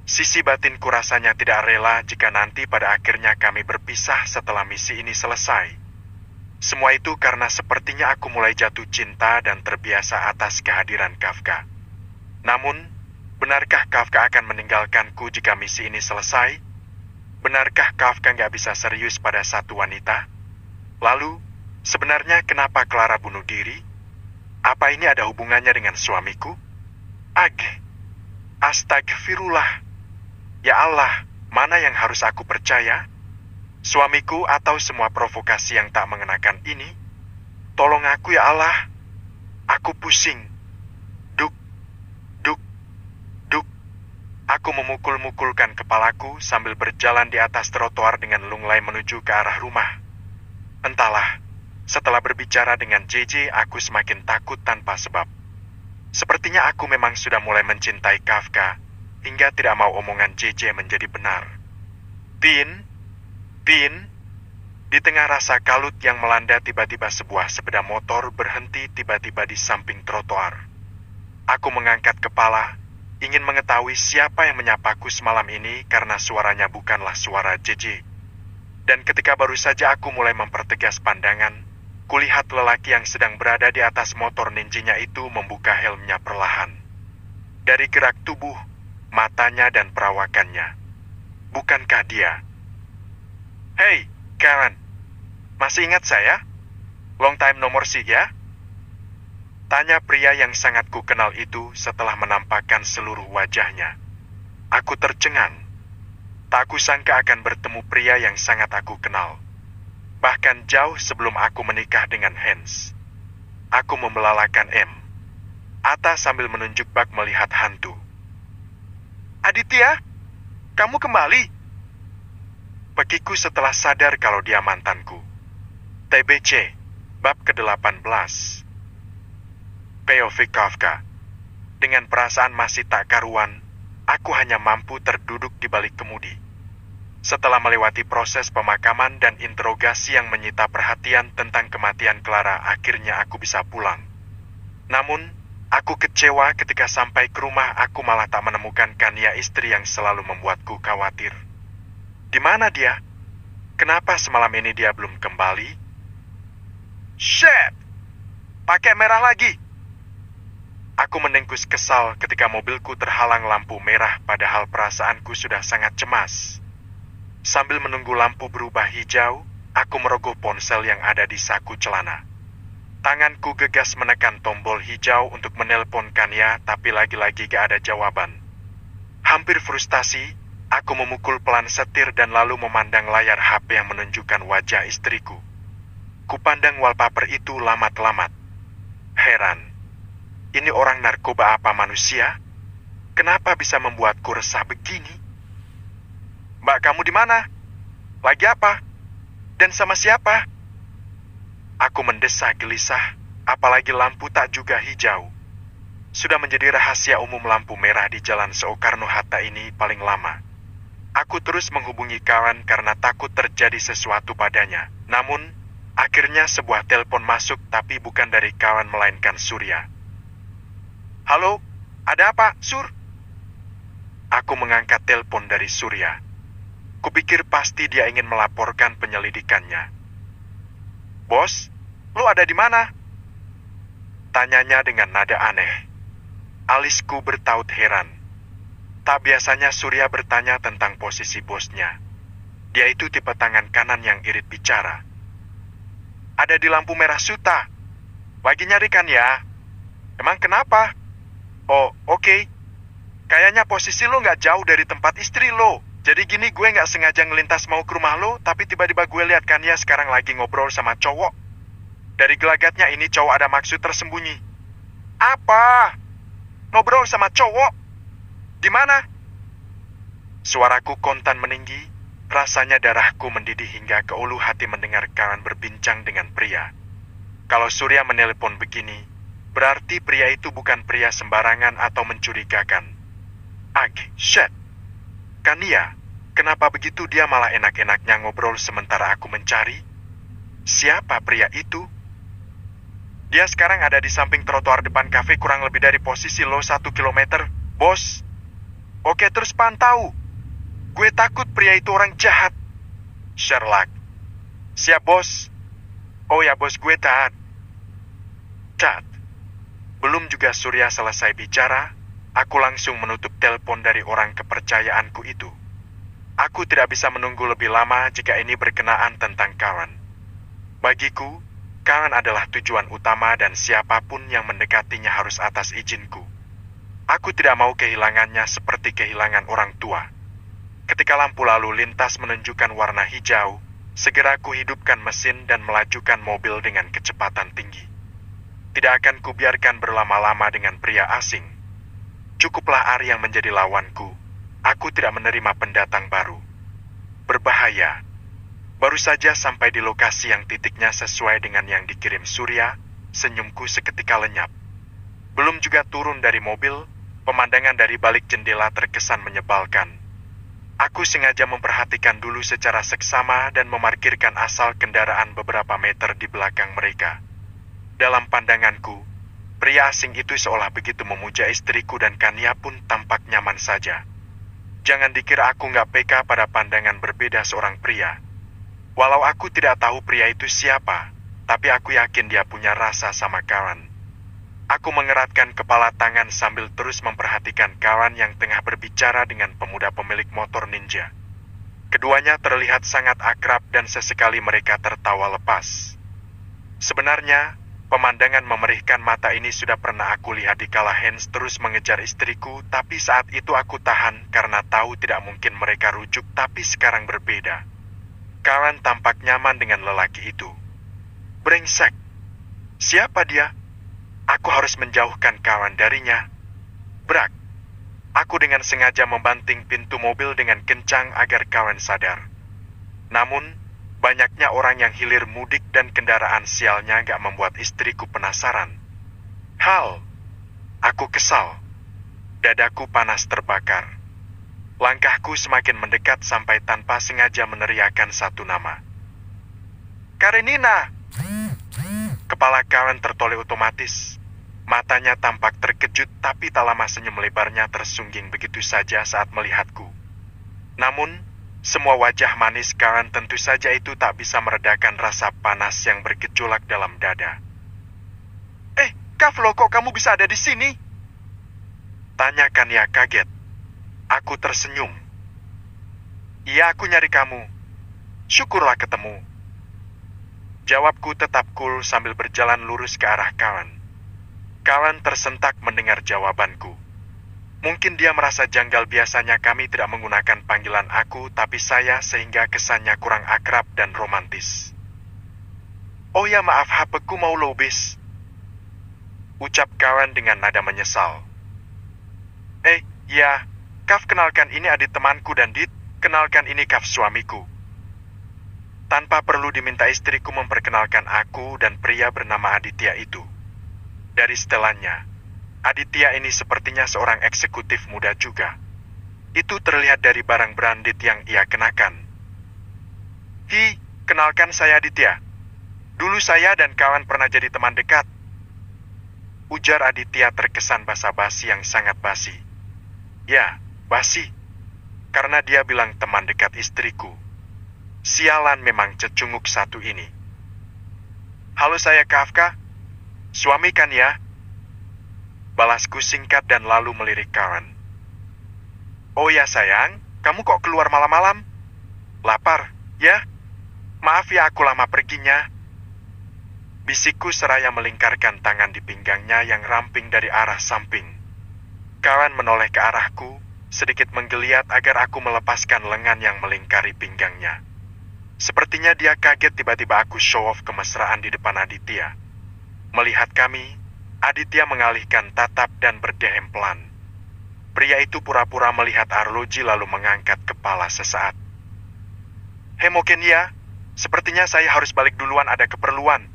Sisi batinku rasanya tidak rela jika nanti pada akhirnya kami berpisah setelah misi ini selesai. Semua itu karena sepertinya aku mulai jatuh cinta dan terbiasa atas kehadiran Kafka. Namun, benarkah Kafka akan meninggalkanku jika misi ini selesai? Benarkah Kafka nggak bisa serius pada satu wanita? Lalu, sebenarnya kenapa Clara bunuh diri? Apa ini ada hubungannya dengan suamiku? Astagfirullah. Ya Allah, mana yang harus aku percaya? Suamiku atau semua provokasi yang tak mengenakan ini? Tolong aku ya Allah. Aku pusing. Duk, duk, duk. Aku memukul-mukulkan kepalaku sambil berjalan di atas trotoar dengan lunglai menuju ke arah rumah. Entahlah, setelah berbicara dengan JJ, aku semakin takut tanpa sebab. Sepertinya aku memang sudah mulai mencintai Kafka, hingga tidak mau omongan JJ menjadi benar. Pin, di tengah rasa kalut yang melanda tiba-tiba sebuah sepeda motor berhenti tiba-tiba di samping trotoar. Aku mengangkat kepala, ingin mengetahui siapa yang menyapaku semalam ini karena suaranya bukanlah suara JJ. Dan ketika baru saja aku mulai mempertegas pandangan, kulihat lelaki yang sedang berada di atas motor ninjinya itu membuka helmnya perlahan. Dari gerak tubuh, matanya dan perawakannya. Bukankah dia? Hey, Karen, masih ingat saya? Long time no more see ya? Tanya pria yang sangat kukenal itu setelah menampakkan seluruh wajahnya. Aku tercengang. Tak kusangka akan bertemu pria yang sangat aku kenal. Bahkan jauh sebelum aku menikah dengan Hans. Aku membelalakan M. Atta sambil menunjuk bak melihat hantu. Aditya, kamu kembali? Pekiku setelah sadar kalau dia mantanku. TBC, bab ke-18. POV Kafka. Dengan perasaan masih tak karuan, aku hanya mampu terduduk di balik kemudi. Setelah melewati proses pemakaman dan interogasi yang menyita perhatian tentang kematian Clara, akhirnya aku bisa pulang. Namun, aku kecewa ketika sampai ke rumah aku malah tak menemukan Kania, istri yang selalu membuatku khawatir. Di mana dia? Kenapa semalam ini dia belum kembali? Shit! Pakai merah lagi! Aku mendengkus kesal ketika mobilku terhalang lampu merah, padahal perasaanku sudah sangat cemas. Sambil menunggu lampu berubah hijau, aku merogoh ponsel yang ada di saku celana. Tanganku gegas menekan tombol hijau untuk menelpon Kania, tapi lagi-lagi gak ada jawaban. Hampir frustasi, aku memukul pelan setir dan lalu memandang layar HP yang menunjukkan wajah istriku. Kupandang wallpaper itu lamat-lamat. Heran, ini orang narkoba apa manusia? Kenapa bisa membuatku resah begini? Mbak, kamu di mana? Lagi apa? Dan sama siapa? Aku mendesah gelisah, apalagi lampu tak juga hijau. Sudah menjadi rahasia umum lampu merah di Jalan Soekarno-Hatta ini paling lama. Aku terus menghubungi kawan karena takut terjadi sesuatu padanya. Namun, akhirnya sebuah telepon masuk, tapi bukan dari kawan melainkan Surya. Halo, ada apa, Sur? Aku mengangkat telepon dari Surya. Kupikir pasti dia ingin melaporkan penyelidikannya. Bos, lu ada di mana? Tanyanya dengan nada aneh. Alisku bertaut heran. Tak biasanya Surya bertanya tentang posisi bosnya. Dia itu tipe tangan kanan yang irit bicara. Ada di lampu merah Suta. Lagi nyarikan ya. Emang kenapa? Oh, oke. Kayaknya posisi lo nggak jauh dari tempat istri lo. Jadi gini, gue nggak sengaja ngelintas mau ke rumah lo, tapi tiba-tiba gue lihat Kania sekarang lagi ngobrol sama cowok. Dari gelagatnya ini cowok ada maksud tersembunyi. Apa? Ngobrol sama cowok? Di mana? Suaraku kontan meninggi, rasanya darahku mendidih hingga ke ulu hati mendengar kawan berbincang dengan pria. Kalau Surya menelepon begini, berarti pria itu bukan pria sembarangan atau mencurigakan. Shit. Kania, kenapa begitu dia malah enak-enaknya ngobrol sementara aku mencari? Siapa pria itu? Dia sekarang ada di samping trotoar depan kafe kurang lebih dari posisi lo 1 kilometer, bos. Oke, terus pantau. Gue takut pria itu orang jahat. Sherlock. Siap, bos. Oh ya, bos, gue taat. Cat. Belum juga Surya selesai bicara, aku langsung menutup telepon dari orang kepercayaanku itu. Aku tidak bisa menunggu lebih lama jika ini berkenaan tentang kawan. Bagiku, kawan adalah tujuan utama dan siapapun yang mendekatinya harus atas izinku. Aku tidak mau kehilangannya seperti kehilangan orang tua. Ketika lampu lalu lintas menunjukkan warna hijau, segera kuhidupkan mesin dan melajukan mobil dengan kecepatan tinggi. Tidak akan kubiarkan berlama-lama dengan pria asing. Cukuplah Ari yang menjadi lawanku. Aku tidak menerima pendatang baru. Berbahaya. Baru saja sampai di lokasi yang titiknya sesuai dengan yang dikirim Surya, senyumku seketika lenyap. Belum juga turun dari mobil, pemandangan dari balik jendela terkesan menyebalkan. Aku sengaja memperhatikan dulu secara seksama dan memarkirkan asal kendaraan beberapa meter di belakang mereka. Dalam pandanganku, pria asing itu seolah begitu memuja istriku dan Kania pun tampak nyaman saja. Jangan dikira aku nggak peka pada pandangan berbeda seorang pria. Walau aku tidak tahu pria itu siapa, tapi aku yakin dia punya rasa sama kawan. Aku mengeratkan kepala tangan sambil terus memperhatikan kawan yang tengah berbicara dengan pemuda pemilik motor ninja. Keduanya terlihat sangat akrab dan sesekali mereka tertawa lepas. Sebenarnya, pemandangan memerihkan mata ini sudah pernah aku lihat di kala Hans terus mengejar istriku, tapi saat itu aku tahan karena tahu tidak mungkin mereka rujuk, tapi sekarang berbeda. Kawan tampak nyaman dengan lelaki itu. Brengsek. Siapa dia? Aku harus menjauhkan kawan darinya. Brak. Aku dengan sengaja membanting pintu mobil dengan kencang agar kawan sadar. Namun, banyaknya orang yang hilir mudik dan kendaraan sialnya gak membuat istriku penasaran. Hal. Aku kesal. Dadaku panas terbakar. Langkahku semakin mendekat sampai tanpa sengaja meneriakkan satu nama. Karenina! Kepala kawan tertoleh otomatis. Matanya tampak terkejut, tapi tak lama senyum lebarnya tersungging begitu saja saat melihatku. Namun, semua wajah manis kawan tentu saja itu tak bisa meredakan rasa panas yang bergejolak dalam dada. Kaflo, kok kamu bisa ada di sini? Tanyakan ya kaget. Aku tersenyum. Iya, aku nyari kamu. Syukurlah ketemu. Jawabku tetap cool sambil berjalan lurus ke arah kawan. Kawan tersentak mendengar jawabanku. Mungkin dia merasa janggal, biasanya kami tidak menggunakan panggilan aku tapi saya sehingga kesannya kurang akrab dan romantis. Oh ya, maaf, HP-ku mau lowes. Ucap kawan dengan nada menyesal. Ya, Kaf, kenalkan ini adik temanku dan Dit, kenalkan ini Kaf, suamiku. Tanpa perlu diminta istriku memperkenalkan aku dan pria bernama Aditya itu. Dari setelannya, Aditya ini sepertinya seorang eksekutif muda juga. Itu terlihat dari barang branded yang ia kenakan. Hi, kenalkan saya Aditya. Dulu saya dan kawan pernah jadi teman dekat. Ujar Aditya terkesan basa-basi yang sangat basi. Ya, basi. Karena dia bilang teman dekat istriku. Sialan memang cecunguk satu ini. Halo, saya Kafka. Suami kan ya? Balasku singkat dan lalu melirik kawan. Oh ya sayang, kamu kok keluar malam-malam? Lapar, ya? Maaf ya aku lama perginya. Bisikku seraya melingkarkan tangan di pinggangnya yang ramping dari arah samping. Kawan menoleh ke arahku, sedikit menggeliat agar aku melepaskan lengan yang melingkari pinggangnya. Sepertinya dia kaget tiba-tiba aku show off kemesraan di depan Aditya. Melihat kami, Aditya mengalihkan tatap dan berdehem pelan. Pria itu pura-pura melihat arloji lalu mengangkat kepala sesaat. Hemoken ya, sepertinya saya harus balik duluan, ada keperluan.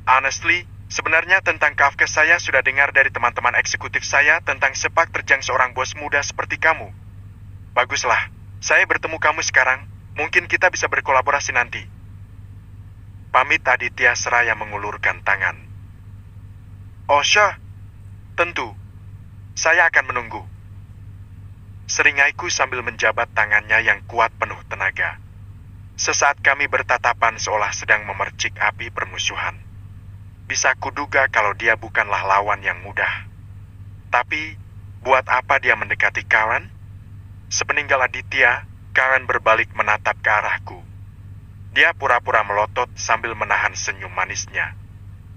Honestly, sebenarnya tentang Kafka saya sudah dengar dari teman-teman eksekutif saya tentang sepak terjang seorang bos muda seperti kamu. Baguslah, saya bertemu kamu sekarang, mungkin kita bisa berkolaborasi nanti. Pamit Aditya seraya mengulurkan tangan. Oh sure, tentu. Saya akan menunggu. Seringaiku sambil menjabat tangannya yang kuat penuh tenaga. Sesaat kami bertatapan seolah sedang memercik api permusuhan. Bisa kuduga kalau dia bukanlah lawan yang mudah. Tapi, buat apa dia mendekati kawan? Sepeninggal Aditya, kawan berbalik menatap ke arahku. Dia pura-pura melotot sambil menahan senyum manisnya.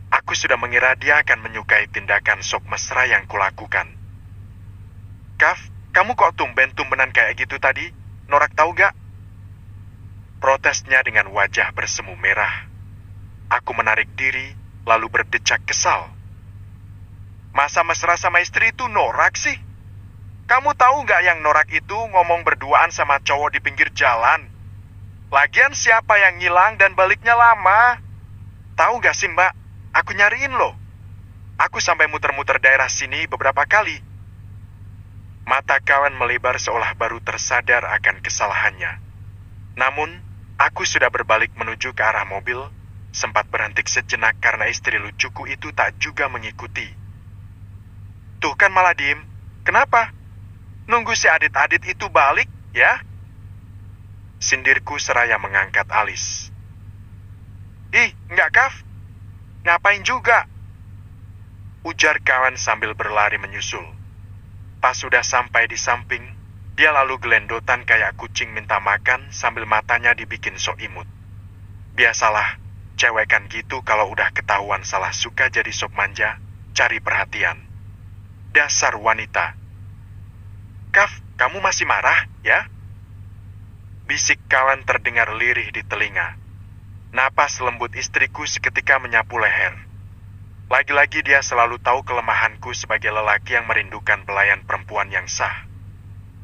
Aku sudah mengira dia akan menyukai tindakan sok mesra yang kulakukan. Kaf, kamu kok tumben-tumbenan kayak gitu tadi? Norak tahu gak? Protesnya dengan wajah bersemu merah. Aku menarik diri, lalu berdecak kesal. Masa mesra sama istri itu norak sih? Kamu tahu gak yang norak itu ngomong berduaan sama cowok di pinggir jalan? Lagian siapa yang ngilang dan baliknya lama? Tahu gak sih mbak? Aku nyariin loh. Aku sampai muter-muter daerah sini beberapa kali. Mata kawan melebar seolah baru tersadar akan kesalahannya. Namun, aku sudah berbalik menuju ke arah mobil, sempat berhenti sejenak karena istri lucuku itu tak juga mengikuti. Tuh kan malah diem. Kenapa? Nunggu si Adit-Adit itu balik, ya? Sindirku seraya mengangkat alis. Ih, enggak Kaf? Ngapain juga? Ujar kawan sambil berlari menyusul. Pas sudah sampai di samping, dia lalu gelendotan kayak kucing minta makan sambil matanya dibikin sok imut. Biasalah, cewek kan gitu kalau udah ketahuan salah suka jadi sok manja, cari perhatian. Dasar wanita. Kaf, kamu masih marah, ya? Bisik kawan terdengar lirih di telinga. Napas lembut istriku seketika menyapu leher. Lagi-lagi dia selalu tahu kelemahanku sebagai lelaki yang merindukan pelayan perempuan yang sah.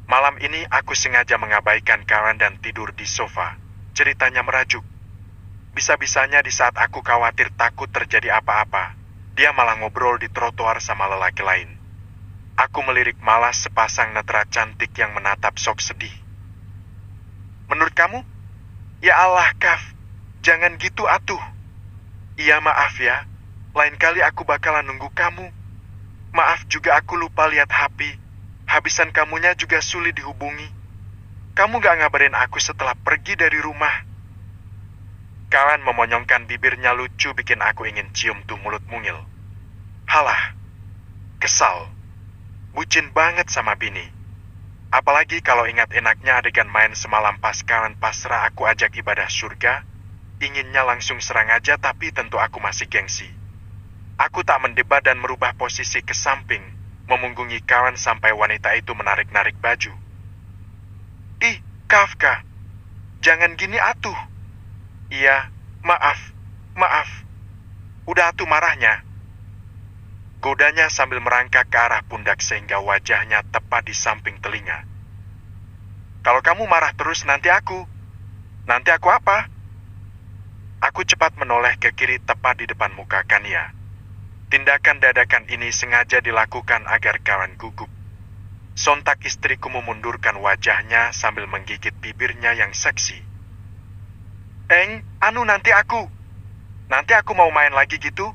Malam ini aku sengaja mengabaikan Karen dan tidur di sofa. Ceritanya merajuk. Bisa-bisanya di saat aku khawatir takut terjadi apa-apa, dia malah ngobrol di trotoar sama lelaki lain. Aku melirik malas sepasang netra cantik yang menatap sok sedih. Menurut kamu? Ya Allah, Kaf. Jangan gitu atuh. Iya, maaf ya. Lain kali aku bakalan nunggu kamu. Maaf juga aku lupa lihat HP. Habisan kamunya juga sulit dihubungi. Kamu gak ngabarin aku setelah pergi dari rumah. Karen memonyongkan bibirnya lucu bikin aku ingin cium tuh mulut mungil. Halah, kesal. Bucin banget sama bini. Apalagi kalau ingat enaknya adegan main semalam pas Karen pasrah aku ajak ibadah surga. Inginnya langsung serang aja tapi tentu aku masih gengsi. Aku tak mendebat dan merubah posisi ke samping, memunggungi Karen sampai wanita itu menarik-narik baju. Ih, Kafka, jangan gini atuh. Iya, maaf. Udah atuh marahnya. Godanya sambil merangkak ke arah pundak sehingga wajahnya tepat di samping telinga. Kalau kamu marah terus nanti aku apa? Aku cepat menoleh ke kiri tepat di depan muka Kania. Tindakan dadakan ini sengaja dilakukan agar Karen gugup. Sontak istriku memundurkan wajahnya sambil menggigit bibirnya yang seksi. Nanti aku mau main lagi gitu.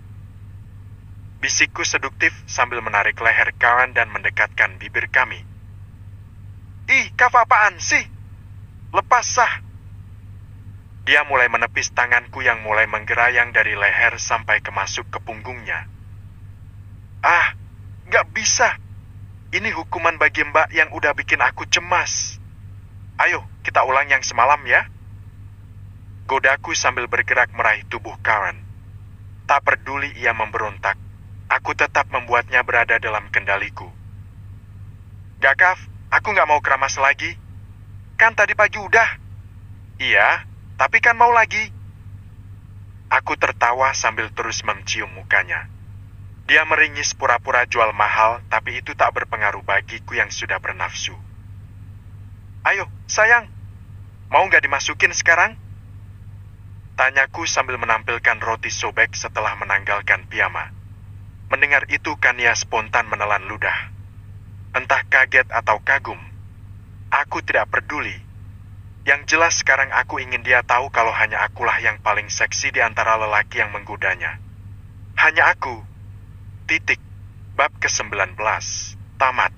Bisikku seduktif sambil menarik leher Karen dan mendekatkan bibir kami. Ih, Kaf apaan sih? Lepas sah. Dia mulai menepis tanganku yang mulai menggerayang dari leher sampai kemasuk ke punggungnya. Ah, gak bisa. Ini hukuman bagi Mbak yang udah bikin aku cemas. Ayo, kita ulang yang semalam ya. Godaku sambil bergerak meraih tubuh Karen. Tak peduli ia memberontak, aku tetap membuatnya berada dalam kendaliku. Gak, Kaf, aku gak mau keramas lagi. Kan tadi pagi udah. Iya, tapi kan mau lagi. Aku tertawa sambil terus mencium mukanya. Dia meringis pura-pura jual mahal, tapi itu tak berpengaruh bagiku yang sudah bernafsu. Ayo, sayang. Mau gak dimasukin sekarang? Tanyaku sambil menampilkan roti sobek setelah menanggalkan piyama. Mendengar itu Kania spontan menelan ludah. Entah kaget atau kagum. Aku tidak peduli. Yang jelas sekarang aku ingin dia tahu kalau hanya akulah yang paling seksi di antara lelaki yang menggodanya. Hanya aku. Titik. Bab ke-19. Tamat.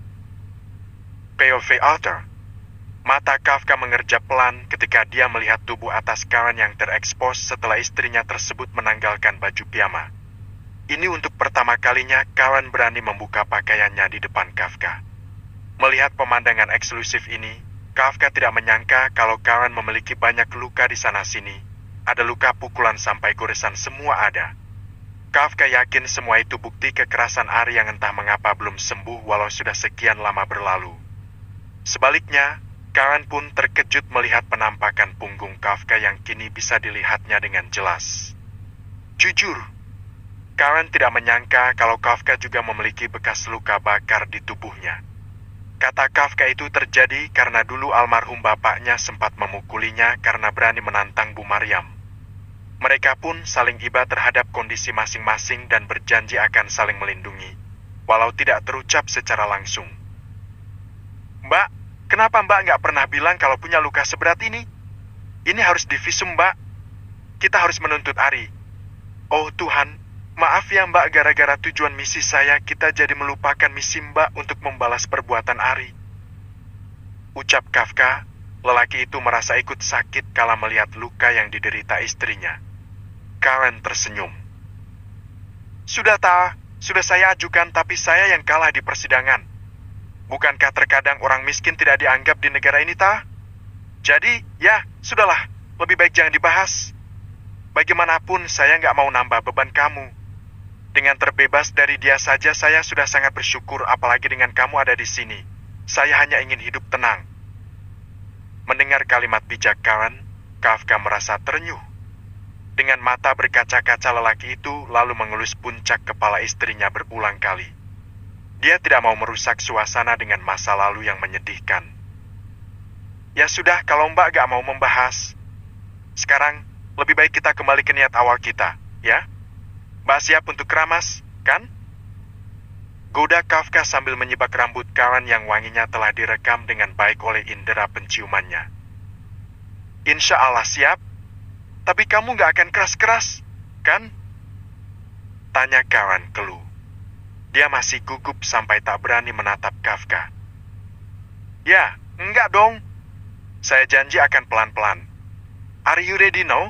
POV Author. Mata Kafka mengerjap pelan ketika dia melihat tubuh atas Karen yang terekspos setelah istrinya tersebut menanggalkan baju piyama. Ini untuk pertama kalinya Karen berani membuka pakaiannya di depan Kafka. Melihat pemandangan eksklusif ini, Kafka tidak menyangka kalau Karen memiliki banyak luka di sana-sini. Ada luka pukulan sampai goresan semua ada. Kafka yakin semua itu bukti kekerasan Ari yang entah mengapa belum sembuh walau sudah sekian lama berlalu. Sebaliknya, Karen pun terkejut melihat penampakan punggung Kafka yang kini bisa dilihatnya dengan jelas. Jujur, Karen tidak menyangka kalau Kafka juga memiliki bekas luka bakar di tubuhnya. Kata Kafka itu terjadi karena dulu almarhum bapaknya sempat memukulinya karena berani menantang Bu Maryam. Mereka pun saling iba terhadap kondisi masing-masing dan berjanji akan saling melindungi, walau tidak terucap secara langsung. Mbak, kenapa Mbak nggak pernah bilang kalau punya luka seberat ini? Ini harus divisum, Mbak. Kita harus menuntut Ari. Oh Tuhan, maaf ya Mbak, gara-gara tujuan misi saya, kita jadi melupakan misi Mbak untuk membalas perbuatan Ari. Ucap Kafka, lelaki itu merasa ikut sakit kala melihat luka yang diderita istrinya. Karen tersenyum. Sudah saya ajukan tapi saya yang kalah di persidangan. Bukankah terkadang orang miskin tidak dianggap di negara ini, Ta? Jadi, ya, sudahlah, lebih baik jangan dibahas. Bagaimanapun saya nggak mau nambah beban kamu. Dengan terbebas dari dia saja saya sudah sangat bersyukur, apalagi dengan kamu ada di sini. Saya hanya ingin hidup tenang. Mendengar kalimat bijak Karen, Kafka merasa terenyuh. Dengan mata berkaca-kaca lelaki itu lalu mengelus puncak kepala istrinya berulang kali. Dia tidak mau merusak suasana dengan masa lalu yang menyedihkan. Ya sudah, kalau Mbak gak mau membahas. Sekarang, lebih baik kita kembali ke niat awal kita, ya? Mbak siap untuk keramas, kan? Goda Kafka sambil menyibak rambut Karen yang wanginya telah direkam dengan baik oleh indera penciumannya. Insya Allah siap. Tapi kamu gak akan keras-keras, kan? Tanya Karen keluh. Dia masih gugup sampai tak berani menatap Kafka. Ya, enggak dong. Saya janji akan pelan-pelan. Are you ready now?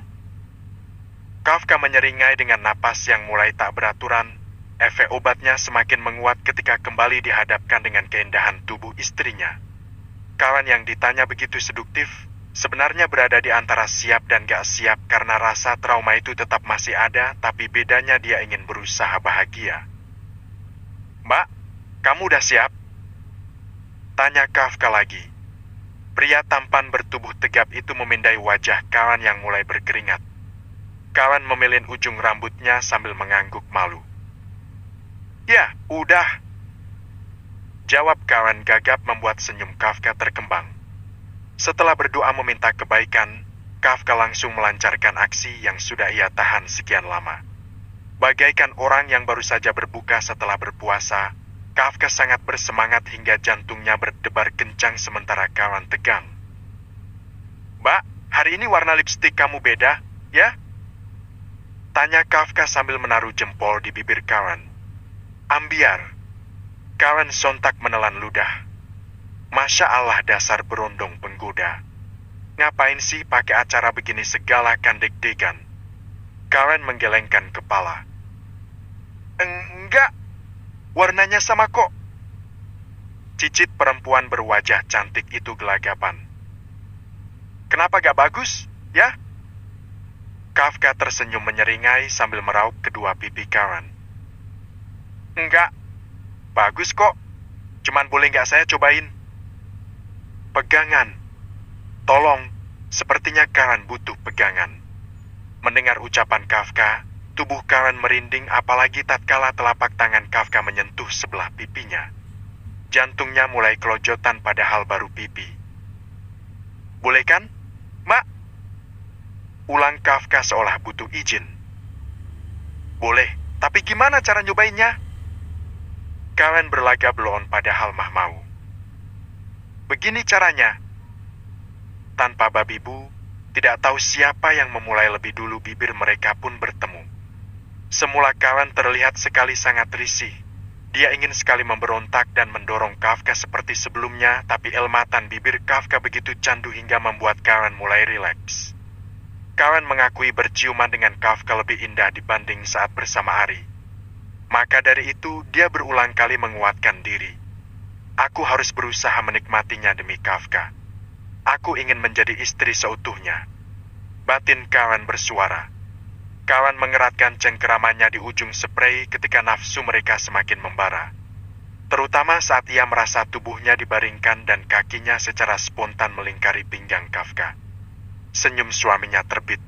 Kafka menyeringai dengan napas yang mulai tak beraturan. Efek obatnya semakin menguat ketika kembali dihadapkan dengan keindahan tubuh istrinya. Karen yang ditanya begitu seduktif, sebenarnya berada di antara siap dan gak siap karena rasa trauma itu tetap masih ada, tapi bedanya dia ingin berusaha bahagia. Mbak, kamu udah siap? Tanya Kafka lagi. Pria tampan bertubuh tegap itu memindai wajah Karen yang mulai berkeringat. Karen memilin ujung rambutnya sambil mengangguk malu. Ya, udah. Jawab Karen gagap membuat senyum Kafka terkembang. Setelah berdoa meminta kebaikan, Kafka langsung melancarkan aksi yang sudah ia tahan sekian lama. Bagaikan orang yang baru saja berbuka setelah berpuasa, Kafka sangat bersemangat hingga jantungnya berdebar kencang sementara Karen tegang. Mbak, hari ini warna lipstik kamu beda, ya? Tanya Kafka sambil menaruh jempol di bibir Karen. Ambiar. Karen sontak menelan ludah. Masya Allah dasar berondong penggoda. Ngapain sih pakai acara begini segala kan deg-degan? Karen menggelengkan kepala. Enggak, warnanya sama kok. Cicit perempuan berwajah cantik itu gelagapan. Kenapa gak bagus, ya? Kafka tersenyum menyeringai sambil meraup kedua pipi Karen. Enggak, bagus kok. Cuman boleh nggak saya cobain? Pegangan. Tolong, sepertinya Karen butuh pegangan. Mendengar ucapan Kafka, tubuh Karen merinding apalagi tatkala telapak tangan Kafka menyentuh sebelah pipinya. Jantungnya mulai kelojotan padahal baru pipi. Boleh kan, Mak? Ulang Kafka seolah butuh izin. Boleh, tapi gimana cara nyobainnya? Karen berlagak belon padahal mah mau. Begini caranya. Tanpa babi bu, tidak tahu siapa yang memulai lebih dulu bibir mereka pun bertemu. Semula Karen terlihat sekali sangat risih. Dia ingin sekali memberontak dan mendorong Kafka seperti sebelumnya, tapi elmatan bibir Kafka begitu candu hingga membuat Karen mulai rileks. Karen mengakui berciuman dengan Kafka lebih indah dibanding saat bersama Ari. Maka dari itu, dia berulang kali menguatkan diri. Aku harus berusaha menikmatinya demi Kafka. Aku ingin menjadi istri seutuhnya. Batin Karen bersuara. Karen mengeratkan cengkeramannya di ujung sprei ketika nafsu mereka semakin membara. Terutama saat ia merasa tubuhnya dibaringkan dan kakinya secara spontan melingkari pinggang Kafka. Senyum suaminya terbit.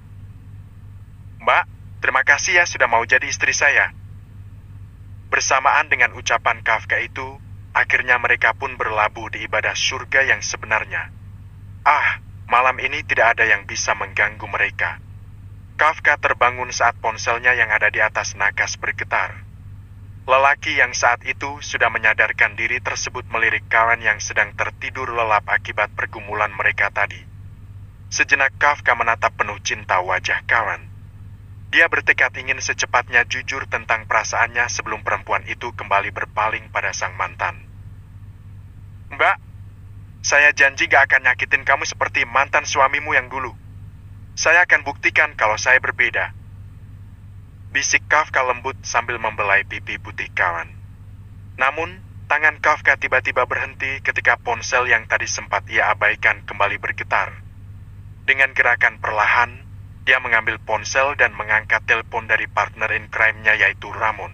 Mbak, terima kasih ya sudah mau jadi istri saya. Bersamaan dengan ucapan Kafka itu, akhirnya mereka pun berlabuh di ibadah surga yang sebenarnya. Malam ini tidak ada yang bisa mengganggu mereka. Kafka terbangun saat ponselnya yang ada di atas nakas bergetar. Lelaki yang saat itu sudah menyadarkan diri tersebut melirik Karen yang sedang tertidur lelap akibat pergumulan mereka tadi. Sejenak Kafka menatap penuh cinta wajah Karen. Dia bertekad ingin secepatnya jujur tentang perasaannya sebelum perempuan itu kembali berpaling pada sang mantan. Mbak, saya janji gak akan nyakitin kamu seperti mantan suamimu yang dulu. Saya akan buktikan kalau saya berbeda. Bisik Kafka lembut sambil membelai pipi putih Karen. Namun, tangan Kafka tiba-tiba berhenti ketika ponsel yang tadi sempat ia abaikan kembali bergetar. Dengan gerakan perlahan, dia mengambil ponsel dan mengangkat telepon dari partner in crime-nya yaitu Ramon.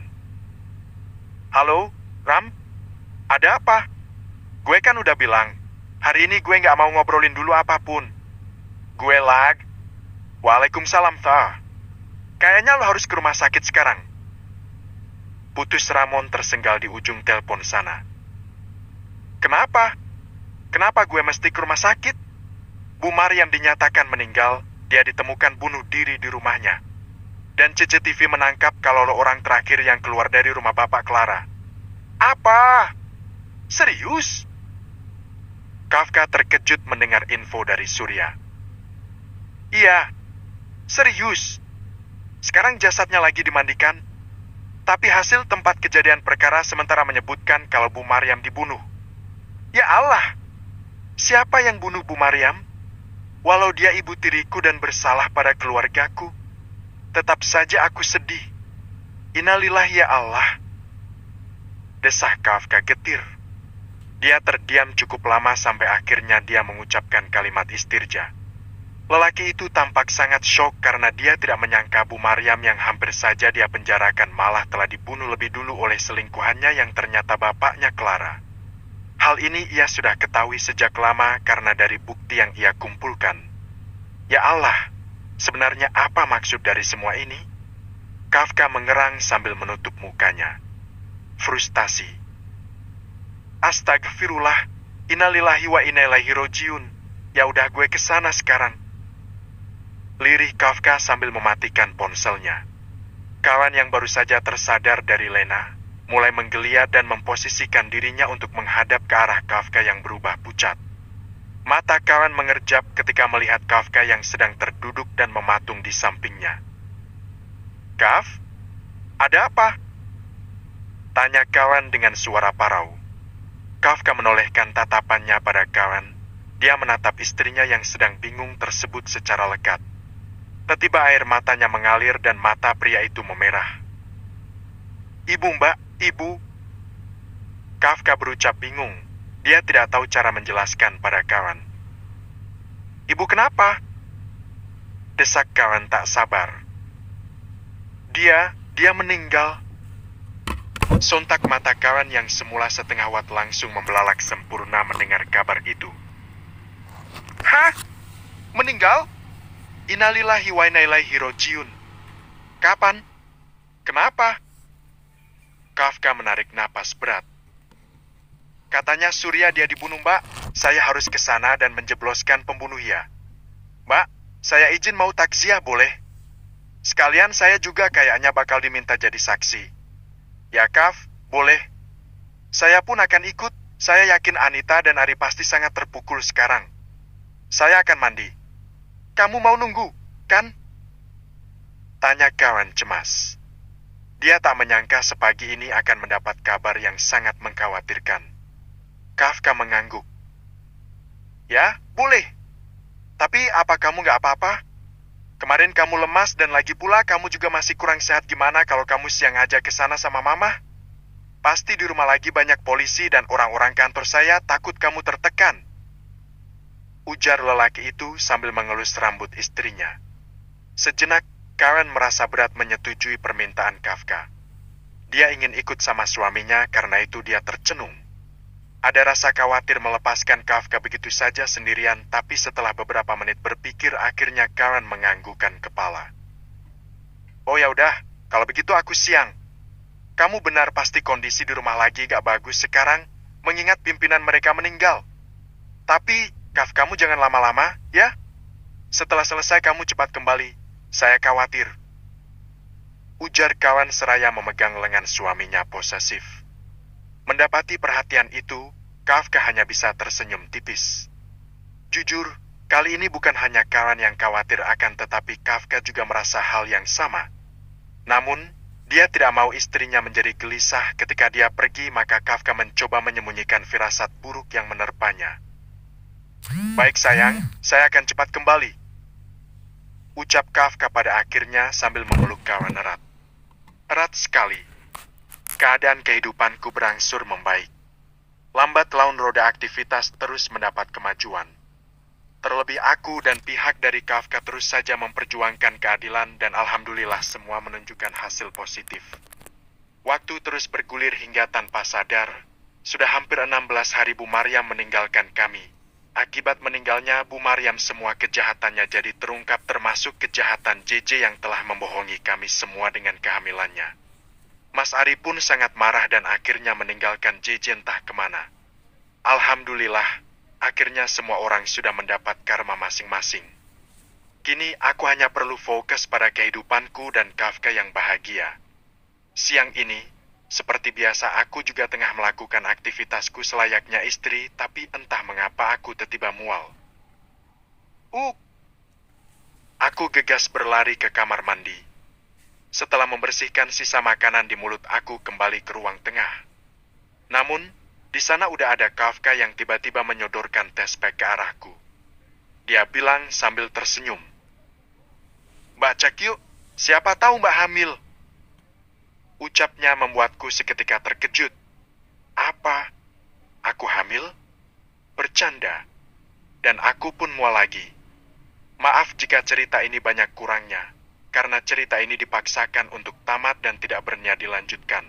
Halo, Ram? Ada apa? Gue kan udah bilang, hari ini gue gak mau ngobrolin dulu apapun. Gue lag. Waalaikumsalam, Tha. Kayaknya lo harus ke rumah sakit sekarang. Putus Ramon tersenggal di ujung telepon sana. Kenapa? Kenapa gue mesti ke rumah sakit? Bu Maryam dinyatakan meninggal, dia ditemukan bunuh diri di rumahnya. Dan CCTV menangkap kalau lo orang terakhir yang keluar dari rumah Bapak Clara. Apa? Serius? Kafka terkejut mendengar info dari Surya. Iya, serius. Sekarang jasadnya lagi dimandikan, tapi hasil tempat kejadian perkara sementara menyebutkan kalau Bu Maryam dibunuh. Ya Allah, siapa yang bunuh Bu Maryam? Walau dia ibu tiriku dan bersalah pada keluargaku, tetap saja aku sedih. Innalillahi ya Allah. Desah Kafka getir. Dia terdiam cukup lama sampai akhirnya dia mengucapkan kalimat istirja. Lelaki itu tampak sangat syok karena dia tidak menyangka Bu Maryam yang hampir saja dia penjarakan malah telah dibunuh lebih dulu oleh selingkuhannya yang ternyata bapaknya Clara. Hal ini ia sudah ketahui sejak lama karena dari bukti yang ia kumpulkan. Ya Allah, sebenarnya apa maksud dari semua ini? Kafka mengerang sambil menutup mukanya. Frustasi. Astagfirullah, innalillahi wa inna ilaihi rojiun. Ya udah gue kesana sekarang. Lirih Kafka sambil mematikan ponselnya. Kawan yang baru saja tersadar dari Lena mulai menggeliat dan memposisikan dirinya untuk menghadap ke arah Kafka yang berubah pucat. Mata kawan mengerjap ketika melihat Kafka yang sedang terduduk dan mematung di sampingnya. Kaf, ada apa? Tanya kawan dengan suara parau. Kafka menolehkan tatapannya pada kawan. Dia menatap istrinya yang sedang bingung tersebut secara lekat. Tiba-tiba air matanya mengalir dan mata pria itu memerah. Ibu mbak, ibu. Kafka berucap bingung. Dia tidak tahu cara menjelaskan pada kawan. Ibu kenapa? Desak kawan tak sabar. Dia meninggal. Sontak mata kawan yang semula setengah watt langsung membelalak sempurna mendengar kabar itu. Hah? Meninggal? Innalillahi wa inna ilaihi rojiun. Kapan? Kenapa? Kafka menarik napas berat. Katanya Surya dia dibunuh, Mbak. Saya harus ke sana dan menjebloskan pembunuh ya. Mbak, saya izin mau takziah boleh? Sekalian saya juga kayaknya bakal diminta jadi saksi. Ya Kaf, boleh. Saya pun akan ikut. Saya yakin Anita dan Ari pasti sangat terpukul sekarang. Saya akan mandi. Kamu mau nunggu, kan? Tanya kawan cemas. Dia tak menyangka sepagi ini akan mendapat kabar yang sangat mengkhawatirkan. Kafka mengangguk. Ya, boleh. Tapi apa kamu gak apa-apa? Kemarin kamu lemas dan lagi pula kamu juga masih kurang sehat gimana kalau kamu siang aja ke sana sama mama? Pasti di rumah lagi banyak polisi dan orang-orang kantor saya takut kamu tertekan. Ujar lelaki itu sambil mengelus rambut istrinya. Sejenak, Karen merasa berat menyetujui permintaan Kafka. Dia ingin ikut sama suaminya karena itu dia tercenung. Ada rasa khawatir melepaskan Kafka begitu saja sendirian, tapi setelah beberapa menit berpikir akhirnya Karen menganggukkan kepala. Oh ya udah, kalau begitu aku siang. Kamu benar pasti kondisi di rumah lagi gak bagus sekarang, mengingat pimpinan mereka meninggal. Tapi Kaf, kamu jangan lama-lama, ya? Setelah selesai kamu cepat kembali. Saya khawatir. Ujar kawan seraya memegang lengan suaminya posesif. Mendapati perhatian itu, Kafka hanya bisa tersenyum tipis. Jujur, kali ini bukan hanya kawan yang khawatir akan tetapi Kafka juga merasa hal yang sama. Namun, dia tidak mau istrinya menjadi gelisah ketika dia pergi, maka Kafka mencoba menyembunyikan firasat buruk yang menerpanya. Baik sayang, saya akan cepat kembali. Ucap Kafka pada akhirnya sambil memeluk kawan erat. Erat sekali. Keadaan kehidupanku berangsur membaik. Lambat laun roda aktivitas terus mendapat kemajuan. Terlebih aku dan pihak dari Kafka terus saja memperjuangkan keadilan dan alhamdulillah semua menunjukkan hasil positif. Waktu terus bergulir hingga tanpa sadar, sudah hampir 16 hari Bu Maryam meninggalkan kami. Akibat meninggalnya Bu Maryam, semua kejahatannya jadi terungkap, termasuk kejahatan JJ yang telah membohongi kami semua dengan kehamilannya. Mas Ari pun sangat marah dan akhirnya meninggalkan JJ entah kemana. Alhamdulillah, akhirnya semua orang sudah mendapat karma masing-masing. Kini aku hanya perlu fokus pada kehidupanku dan Kafka yang bahagia. Siang ini, seperti biasa aku juga tengah melakukan aktivitasku selayaknya istri, tapi entah mengapa aku tiba-tiba mual. Aku gegas berlari ke kamar mandi. Setelah membersihkan sisa makanan di mulut, aku kembali ke ruang tengah. Namun, di sana udah ada Kafka yang tiba-tiba menyodorkan tespek ke arahku. Dia bilang sambil tersenyum, "Mbak, cek yuk, siapa tahu Mbak hamil." Ucapnya membuatku seketika terkejut. Apa? Aku hamil? Bercanda. Dan aku pun mual lagi. Maaf jika cerita ini banyak kurangnya, karena cerita ini dipaksakan untuk tamat dan tidak berniat dilanjutkan.